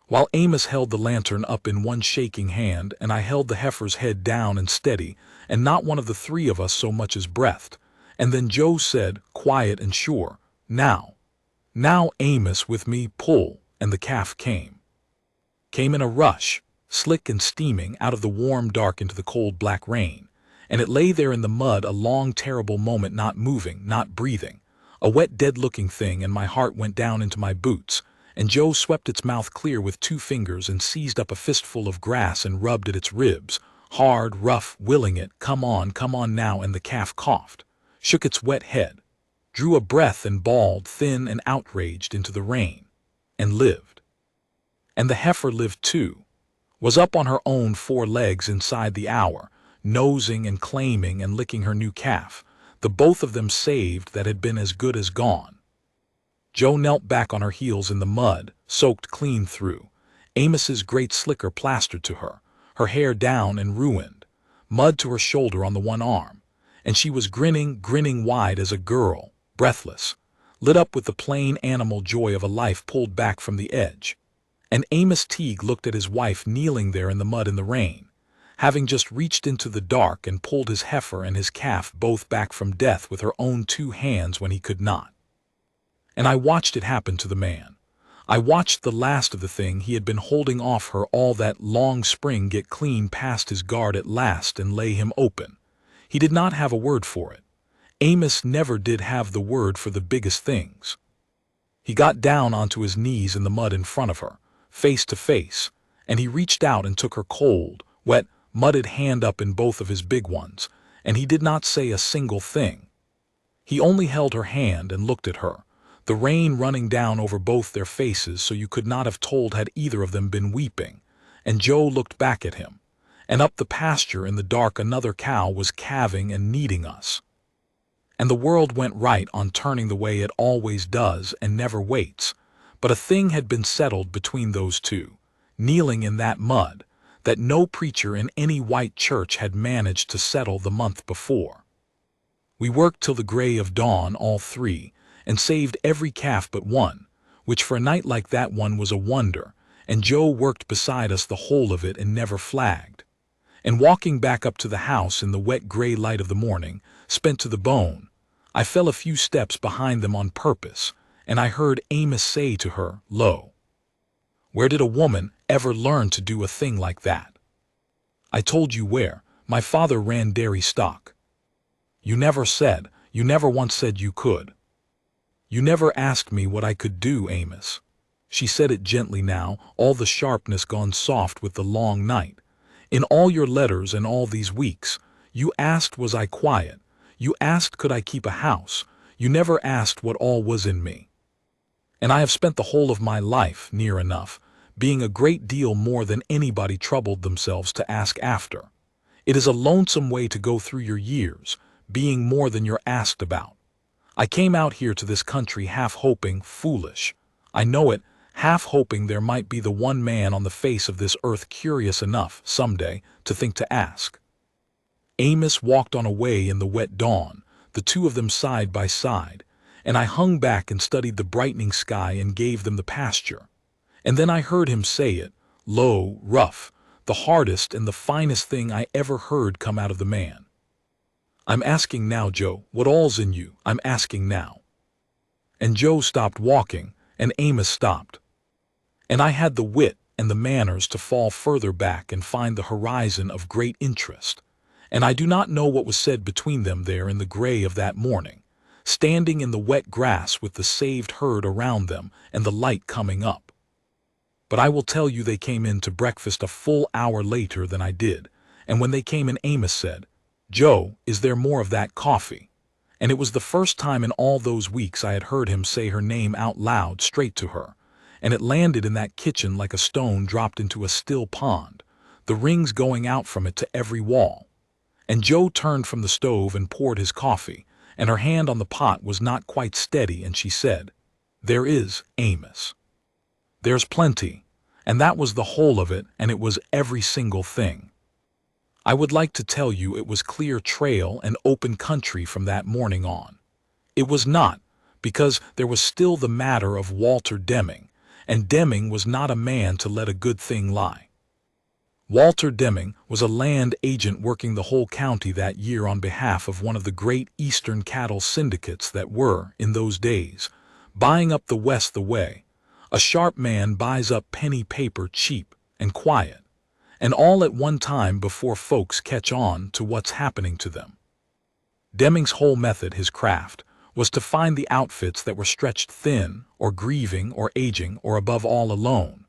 While Amos held the lantern up in one shaking hand and I held the heifer's head down and steady, and not one of the three of us so much as breathed, and then Joe said, quiet and sure, "Now, Amos, with me, pull," and the calf came in a rush, slick and steaming out of the warm dark into the cold black rain, and it lay there in the mud a long terrible moment, not moving, not breathing, a wet dead-looking thing, and my heart went down into my boots, and Joe swept its mouth clear with 2 fingers and seized up a fistful of grass and rubbed at its ribs, hard, rough, willing it, come on now, and the calf coughed, shook its wet head, drew a breath and bawled, thin and outraged, into the rain, and lived. And the heifer lived too, was up on her own 4 legs inside the hour, nosing and claiming and licking her new calf, the both of them saved that had been as good as gone. Joe knelt back on her heels in the mud, soaked clean through, Amos's great slicker plastered to her hair down and ruined, mud to her shoulder on the one arm, and she was grinning wide as a girl, breathless, lit up with the plain animal joy of a life pulled back from the edge. And Amos Teague looked at his wife kneeling there in the mud in the rain, having just reached into the dark and pulled his heifer and his calf both back from death with her own 2 hands when he could not. And I watched it happen to the man. I watched the last of the thing he had been holding off her all that long spring get clean past his guard at last and lay him open. He did not have a word for it. Amos never did have the word for the biggest things. He got down onto his knees in the mud in front of her, face to face, and he reached out and took her cold, wet, mudded hand up in both of his big ones, and he did not say a single thing. He only held her hand and looked at her, the rain running down over both their faces so you could not have told had either of them been weeping, and Joe looked back at him, and up the pasture in the dark another cow was calving and needing us. And the world went right on turning the way it always does and never waits, but a thing had been settled between those two, kneeling in that mud, that no preacher in any white church had managed to settle the month before. We worked till the gray of dawn, all 3, and saved every calf but one, which for a night like that one was a wonder, and Joe worked beside us the whole of it and never flagged. And walking back up to the house in the wet gray light of the morning, spent to the bone, I fell a few steps behind them on purpose, and I heard Amos say to her, low, "Where did a woman ever learn to do a thing like that?" "I told you where. My father ran dairy stock." You never once said you could. You never asked me what I could do, Amos." She said it gently now, all the sharpness gone soft with the long night. "In all your letters and all these weeks, you asked was I quiet. You asked could I keep a house. You never asked what all was in me. And I have spent the whole of my life, near enough, being a great deal more than anybody troubled themselves to ask after. It is a lonesome way to go through your years, being more than you're asked about. I came out here to this country half hoping, foolish, I know it, half hoping there might be the one man on the face of this earth curious enough, someday, to think to ask. Amos walked on away in the wet dawn, the two of them side by side, and I hung back and studied the brightening sky and gave them the pasture. And then I heard him say it, low, rough, the hardest and the finest thing I ever heard come out of the man. I'm asking now, Joe, what all's in you, I'm asking now. And Joe stopped walking, and Amos stopped. And I had the wit and the manners to fall further back and find the horizon of great interest. And I do not know what was said between them there in the gray of that morning, standing in the wet grass with the saved herd around them and the light coming up. But I will tell you they came in to breakfast a full hour later than I did, and when they came in Amos said, "Joe, is there more of that coffee?" And it was the first time in all those weeks I had heard him say her name out loud straight to her, and it landed in that kitchen like a stone dropped into a still pond, the rings going out from it to every wall. And Joe turned from the stove and poured his coffee, and her hand on the pot was not quite steady, and she said, "There is, Amos. There's plenty," and that was the whole of it, and it was every single thing. I would like to tell you it was clear trail and open country from that morning on. It was not, because there was still the matter of Walter Deming, and Deming was not a man to let a good thing lie. Walter Deming was a land agent working the whole county that year on behalf of one of the great Eastern cattle syndicates that were, in those days, buying up the West the way a sharp man buys up penny paper cheap and quiet, and all at one time before folks catch on to what's happening to them. Deming's whole method, his craft, was to find the outfits that were stretched thin, or grieving, or aging, or above all alone.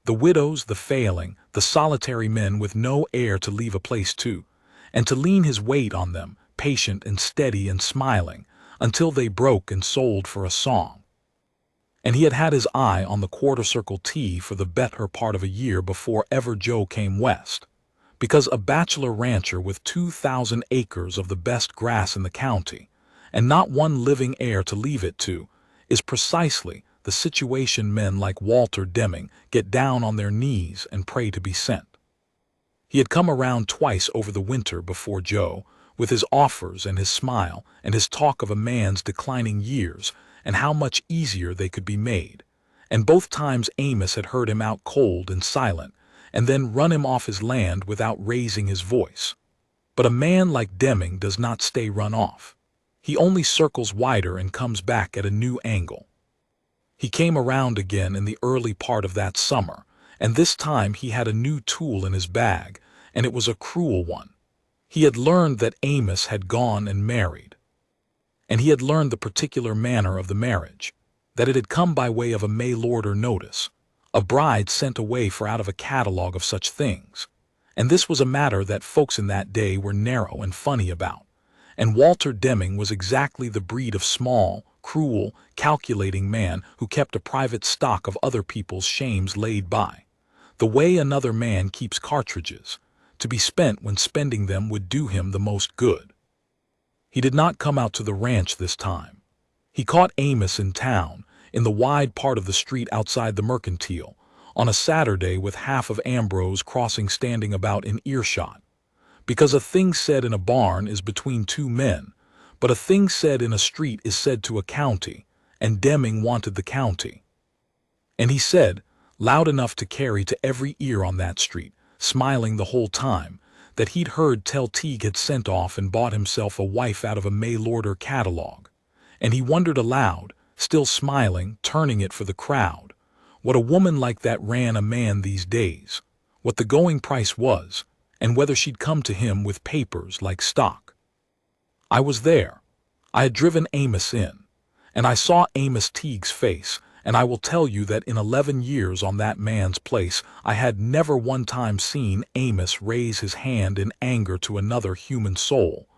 The widows, the failing, the solitary men with no heir to leave a place to, and to lean his weight on them, patient and steady and smiling, until they broke and sold for a song. And he had had his eye on the quarter-circle T for the better part of a year before ever Joe came west, because a bachelor rancher with 2,000 acres of the best grass in the county, and not one living heir to leave it to, is precisely the situation men like Walter Deming get down on their knees and pray to be sent. He had come around twice over the winter before Joe, with his offers and his smile and his talk of a man's declining years and how much easier they could be made, and both times Amos had heard him out cold and silent, and then run him off his land without raising his voice. But a man like Deming does not stay run off. He only circles wider and comes back at a new angle. He came around again in the early part of that summer, and this time he had a new tool in his bag, and it was a cruel one. He had learned that Amos had gone and married. And he had learned the particular manner of the marriage, that it had come by way of a mail-order notice, a bride sent away for out of a catalog of such things. And this was a matter that folks in that day were narrow and funny about, and Walter Deming was exactly the breed of small, cruel, calculating man who kept a private stock of other people's shames laid by, the way another man keeps cartridges, to be spent when spending them would do him the most good. He did not come out to the ranch this time. He caught Amos in town, in the wide part of the street outside the Mercantile, on a Saturday with half of Ambrose Crossing standing about in earshot, because a thing said in a barn is between two men, but a thing said in a street is said to a county, and Deming wanted the county. And he said, loud enough to carry to every ear on that street, smiling the whole time, that he'd heard tell Teague had sent off and bought himself a wife out of a mail-order catalog, and he wondered aloud, still smiling, turning it for the crowd, what a woman like that ran a man these days, what the going price was, and whether she'd come to him with papers like stock. I was there. I had driven Amos in, and I saw Amos Teague's face, and I will tell you that in 11 years on that man's place I had never one time seen Amos raise his hand in anger to another human soul,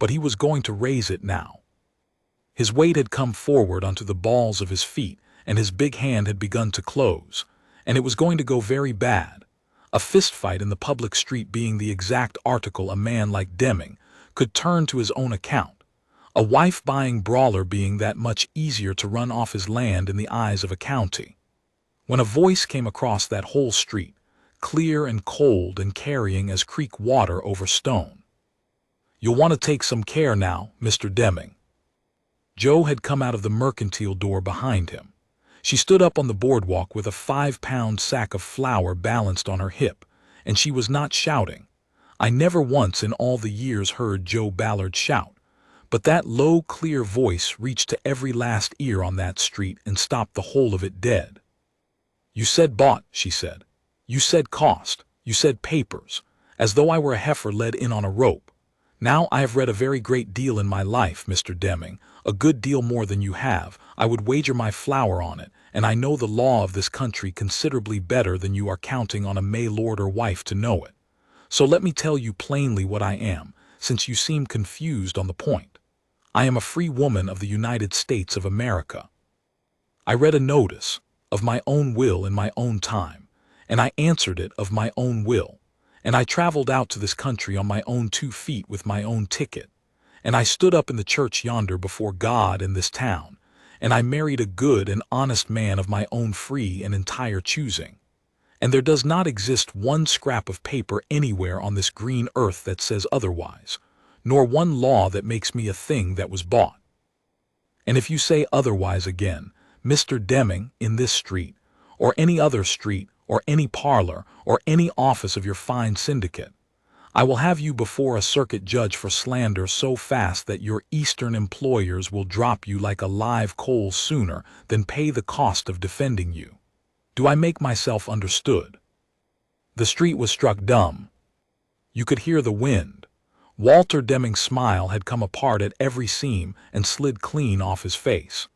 but he was going to raise it now. His weight had come forward onto the balls of his feet, and his big hand had begun to close, and it was going to go very bad. A fistfight in the public street being the exact article a man like Deming could turn to his own account. A wife-buying brawler being that much easier to run off his land in the eyes of a county. When a voice came across that whole street, clear and cold and carrying as creek water over stone. "You'll want to take some care now, Mr. Deming." Joe had come out of the mercantile door behind him. She stood up on the boardwalk with a 5-pound sack of flour balanced on her hip, and she was not shouting. I never once in all the years heard Joe Ballard shout, but that low, clear voice reached to every last ear on that street and stopped the whole of it dead. "You said bought," she said. "You said cost. You said papers, as though I were a heifer led in on a rope. Now I have read a very great deal in my life, Mr. Deming, a good deal more than you have. I would wager my flour on it, and I know the law of this country considerably better than you are counting on a May-lord or wife to know it. So let me tell you plainly what I am, since you seem confused on the point. I am a free woman of the United States of America. I read a notice of my own will in my own time, and I answered it of my own will, and I traveled out to this country on my own 2 feet with my own ticket, and I stood up in the church yonder before God in this town, and I married a good and honest man of my own free and entire choosing. And there does not exist one scrap of paper anywhere on this green earth that says otherwise, nor one law that makes me a thing that was bought. And if you say otherwise again, Mr. Deming, in this street, or any other street, or any parlor, or any office of your fine syndicate, I will have you before a circuit judge for slander so fast that your Eastern employers will drop you like a live coal sooner than pay the cost of defending you. Do I make myself understood?" The street was struck dumb. You could hear the wind. Walter Deming's smile had come apart at every seam and slid clean off his face.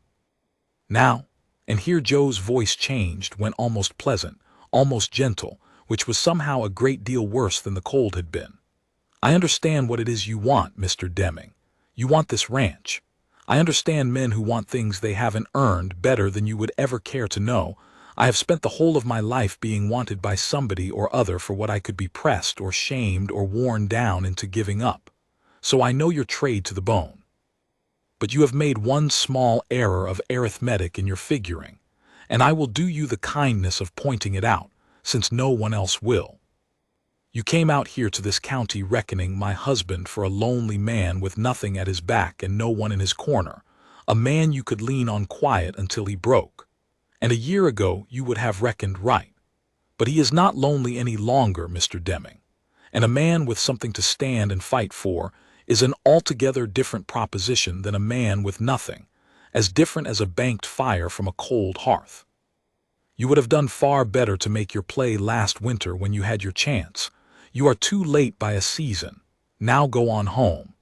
"Now," and here Joe's voice changed, went almost pleasant, almost gentle, which was somehow a great deal worse than the cold had been. "I understand what it is you want, Mr. Deming. You want this ranch. I understand men who want things they haven't earned better than you would ever care to know. I have spent the whole of my life being wanted by somebody or other for what I could be pressed or shamed or worn down into giving up. So I know your trade to the bone. But you have made one small error of arithmetic in your figuring, and I will do you the kindness of pointing it out, since no one else will. You came out here to this county reckoning my husband for a lonely man with nothing at his back and no one in his corner, a man you could lean on quiet until he broke. And a year ago you would have reckoned right. But he is not lonely any longer, Mr. Deming, and a man with something to stand and fight for is an altogether different proposition than a man with nothing, as different as a banked fire from a cold hearth. You would have done far better to make your play last winter when you had your chance. You are too late by a season. Now go on home."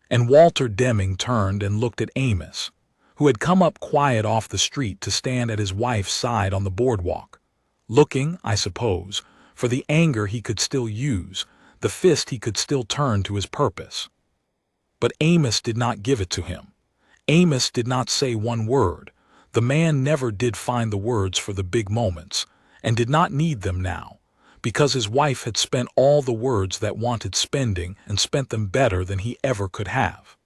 And Walter Deming turned and looked at Amos, who had come up quiet off the street to stand at his wife's side on the boardwalk, looking, I suppose, for the anger he could still use, the fist he could still turn to his purpose. But Amos did not give it to him. Amos did not say one word. The man never did find the words for the big moments, and did not need them now, because his wife had spent all the words that wanted spending and spent them better than he ever could have.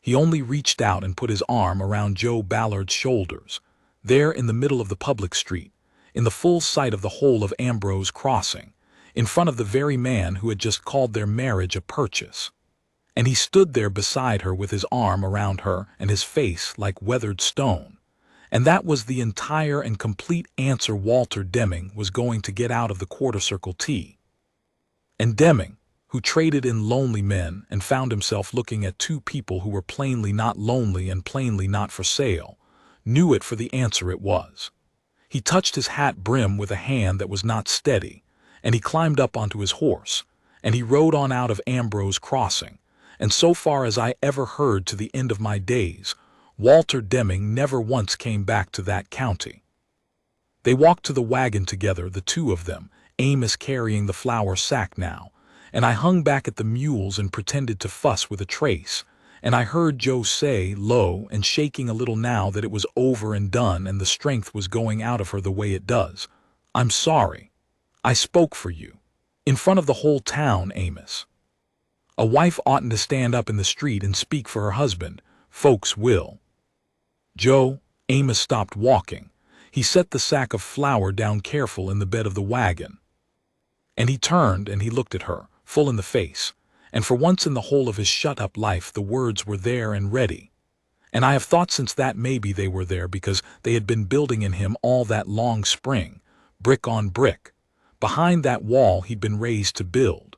He only reached out and put his arm around Joe Ballard's shoulders, there in the middle of the public street, in the full sight of the whole of Ambrose Crossing, in front of the very man who had just called their marriage a purchase. And he stood there beside her with his arm around her and his face like weathered stone. And that was the entire and complete answer Walter Deming was going to get out of the quarter-circle tea. And Deming, who traded in lonely men and found himself looking at two people who were plainly not lonely and plainly not for sale, knew it for the answer it was. He touched his hat brim with a hand that was not steady, and he climbed up onto his horse, and he rode on out of Ambrose Crossing, and so far as I ever heard to the end of my days, Walter Deming never once came back to that county. They walked to the wagon together, the two of them, Amos carrying the flour sack now, and I hung back at the mules and pretended to fuss with a trace, and I heard Joe say, low and shaking a little now that it was over and done and the strength was going out of her the way it does, "I'm sorry. I spoke for you. In front of the whole town, Amos. A wife oughtn't to stand up in the street and speak for her husband. Folks will." Joe, Amos stopped walking. He set the sack of flour down careful in the bed of the wagon. And he turned and he looked at her, full in the face, and for once in the whole of his shut-up life the words were there and ready. And I have thought since that maybe they were there because they had been building in him all that long spring, brick on brick. Behind that wall he'd been raised to build.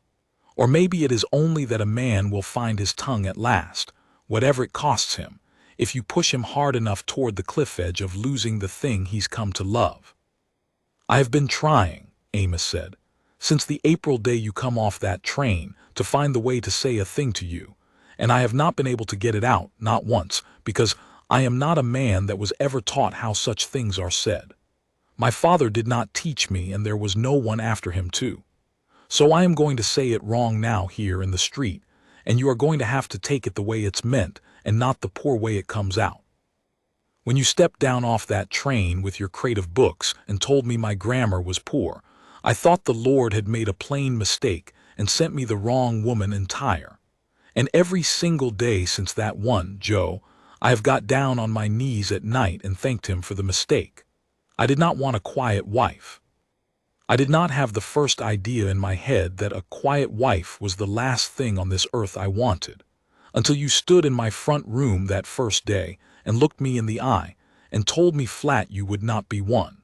Or maybe it is only that a man will find his tongue at last, whatever it costs him, if you push him hard enough toward the cliff edge of losing the thing he's come to love. "I have been trying," Amos said, "since the April day you come off that train, to find the way to say a thing to you, and I have not been able to get it out, not once, because I am not a man that was ever taught how such things are said. My father did not teach me, and there was no one after him to. So I am going to say it wrong now here in the street, and you are going to have to take it the way it's meant and not the poor way it comes out. When you stepped down off that train with your crate of books and told me my grammar was poor, I thought the Lord had made a plain mistake and sent me the wrong woman entire. And every single day since that one, Joe, I have got down on my knees at night and thanked him for the mistake. I did not want a quiet wife. I did not have the first idea in my head that a quiet wife was the last thing on this earth I wanted, until you stood in my front room that first day and looked me in the eye and told me flat you would not be one.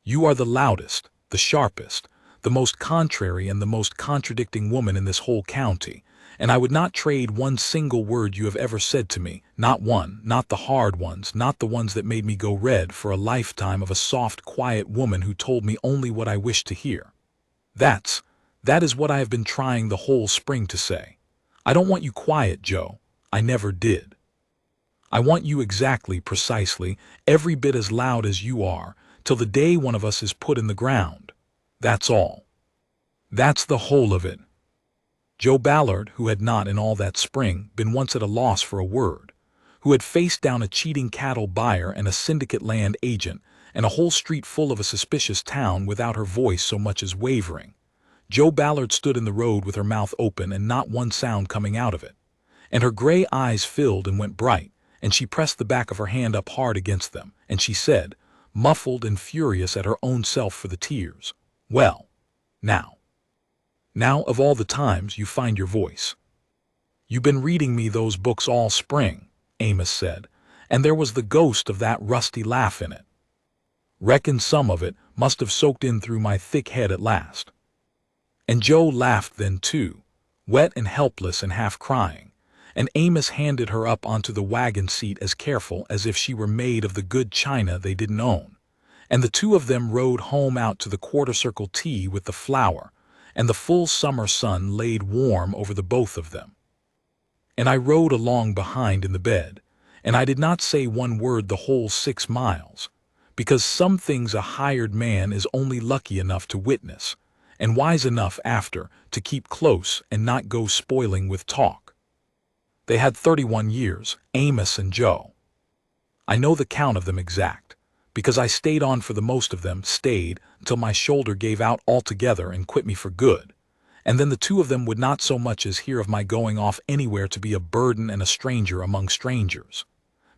You are the loudest, the sharpest, the most contrary and the most contradicting woman in this whole county, and I would not trade one single word you have ever said to me, not one, not the hard ones, not the ones that made me go red, for a lifetime of a soft, quiet woman who told me only what I wished to hear. That is what I have been trying the whole spring to say. I don't want you quiet, Joe. I never did. I want you exactly, precisely, every bit as loud as you are, till the day one of us is put in the ground. That's all. That's the whole of it." Joe Ballard, who had not in all that spring been once at a loss for a word, who had faced down a cheating cattle buyer and a syndicate land agent and a whole street full of a suspicious town without her voice so much as wavering, Joe Ballard stood in the road with her mouth open and not one sound coming out of it, and her gray eyes filled and went bright, and she pressed the back of her hand up hard against them, and she said, muffled and furious at her own self for the tears, "Well, now of all the times you find your voice." "You've been reading me those books all spring," Amos said, and there was the ghost of that rusty laugh in it. "Reckon some of it must have soaked in through my thick head at last." And Joe laughed then too, wet and helpless and half crying, and Amos handed her up onto the wagon seat as careful as if she were made of the good china they didn't own, and the two of them rode home out to the quarter-circle tee with the flour, and the full summer sun laid warm over the both of them. And I rode along behind in the bed, and I did not say one word the whole 6 miles, because some things a hired man is only lucky enough to witness, and wise enough after to keep close and not go spoiling with talk. They had 31 years, Amos and Joe. I know the count of them exact, because I stayed on for the most of them, stayed until my shoulder gave out altogether and quit me for good, and then the two of them would not so much as hear of my going off anywhere to be a burden and a stranger among strangers,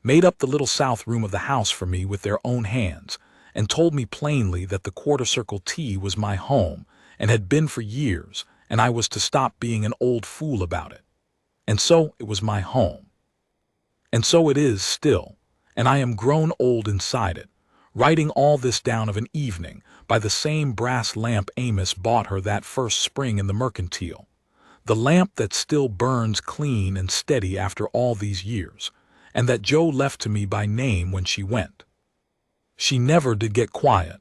made up the little south room of the house for me with their own hands, and told me plainly that the quarter-circle tee was my home and had been for years, and I was to stop being an old fool about it. And so it was my home. And so it is still, and I am grown old inside it, writing all this down of an evening by the same brass lamp Amos bought her that first spring in the Mercantile, the lamp that still burns clean and steady after all these years, and that Joe left to me by name when she went. She never did get quiet.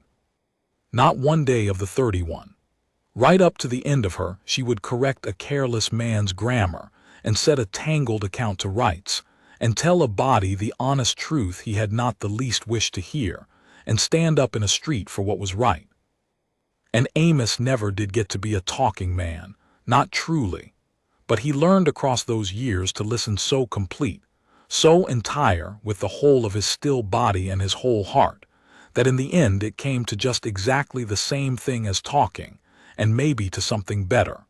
Not one day of the 31. Right up to the end of her, she would correct a careless man's grammar and set a tangled account to rights, and tell a body the honest truth he had not the least wish to hear, and stand up in a street for what was right. And Amos never did get to be a talking man, not truly. But he learned across those years to listen so complete, so entire with the whole of his still body and his whole heart, that in the end it came to just exactly the same thing as talking, and maybe to something better.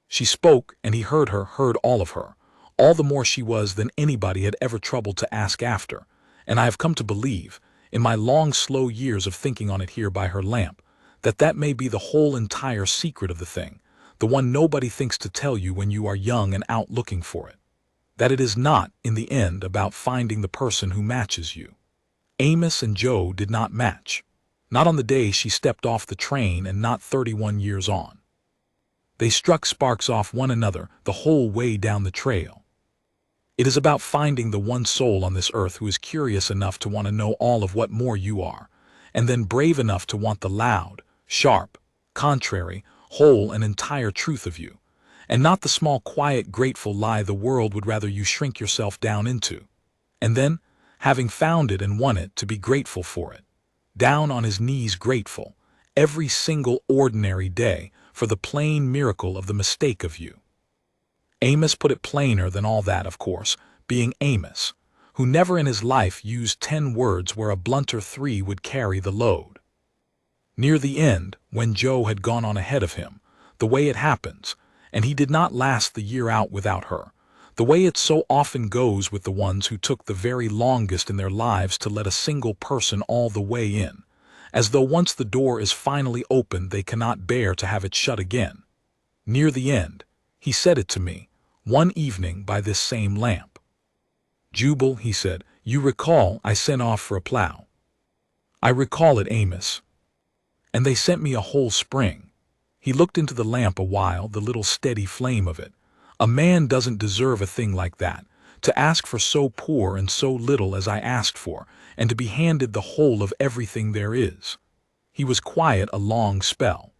She spoke, and he heard her, heard all of her, all the more she was than anybody had ever troubled to ask after, and I have come to believe, in my long slow years of thinking on it here by her lamp, that that may be the whole entire secret of the thing, the one nobody thinks to tell you when you are young and out looking for it. That it is not, in the end, about finding the person who matches you. Amos and Joe did not match. Not on the day she stepped off the train and not 31 years on. They struck sparks off one another the whole way down the trail. It is about finding the one soul on this earth who is curious enough to want to know all of what more you are, and then brave enough to want the loud, sharp, contrary, whole and entire truth of you, and not the small, quiet, grateful lie the world would rather you shrink yourself down into. And then, having found it and won it, to be grateful for it. Down on his knees grateful, every single ordinary day, for the plain miracle of the mistake of you. Amos put it plainer than all that, of course, being Amos, who never in his life used 10 words where a blunter 3 would carry the load. Near the end, when Joe had gone on ahead of him, the way it happens, and he did not last the year out without her, the way it so often goes with the ones who took the very longest in their lives to let a single person all the way in, as though once the door is finally opened they cannot bear to have it shut again. Near the end, he said it to me, one evening by this same lamp. "Jubal," he said, "you recall I sent off for a plow." "I recall it, Amos." "And they sent me a whole spring." He looked into the lamp a while, the little steady flame of it. "A man doesn't deserve a thing like that, to ask for so poor and so little as I asked for, and to be handed the whole of everything there is." He was quiet a long spell.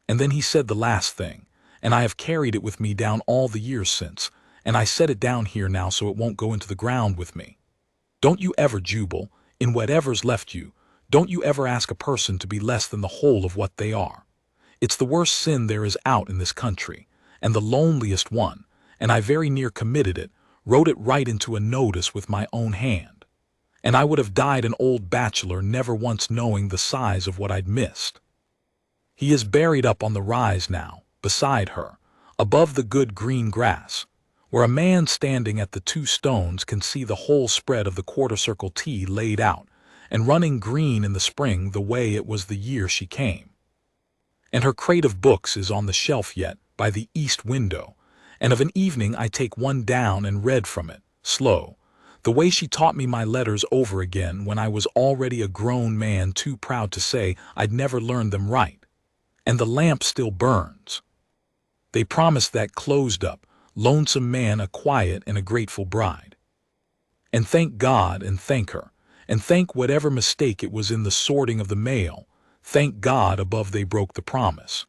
And then he said the last thing, and I have carried it with me down all the years since, and I set it down here now so it won't go into the ground with me. "Don't you ever, Jubal, in whatever's left you, don't you ever ask a person to be less than the whole of what they are. It's the worst sin there is out in this country, and the loneliest one, and I very near committed it, wrote it right into a notice with my own hand. And I would have died an old bachelor, never once knowing the size of what I'd missed." He is buried up on the rise now, beside her, above the good green grass, where a man standing at the 2 stones can see the whole spread of the quarter-circle T laid out, and running green in the spring the way it was the year she came. And her crate of books is on the shelf yet, by the east window, and of an evening I take one down and read from it, slow, the way she taught me my letters over again when I was already a grown man too proud to say I'd never learned them right. And the lamp still burns. They promised that closed-up, lonesome man a quiet and a grateful bride. And thank God and thank her, and thank whatever mistake it was in the sorting of the mail, thank God above they broke the promise.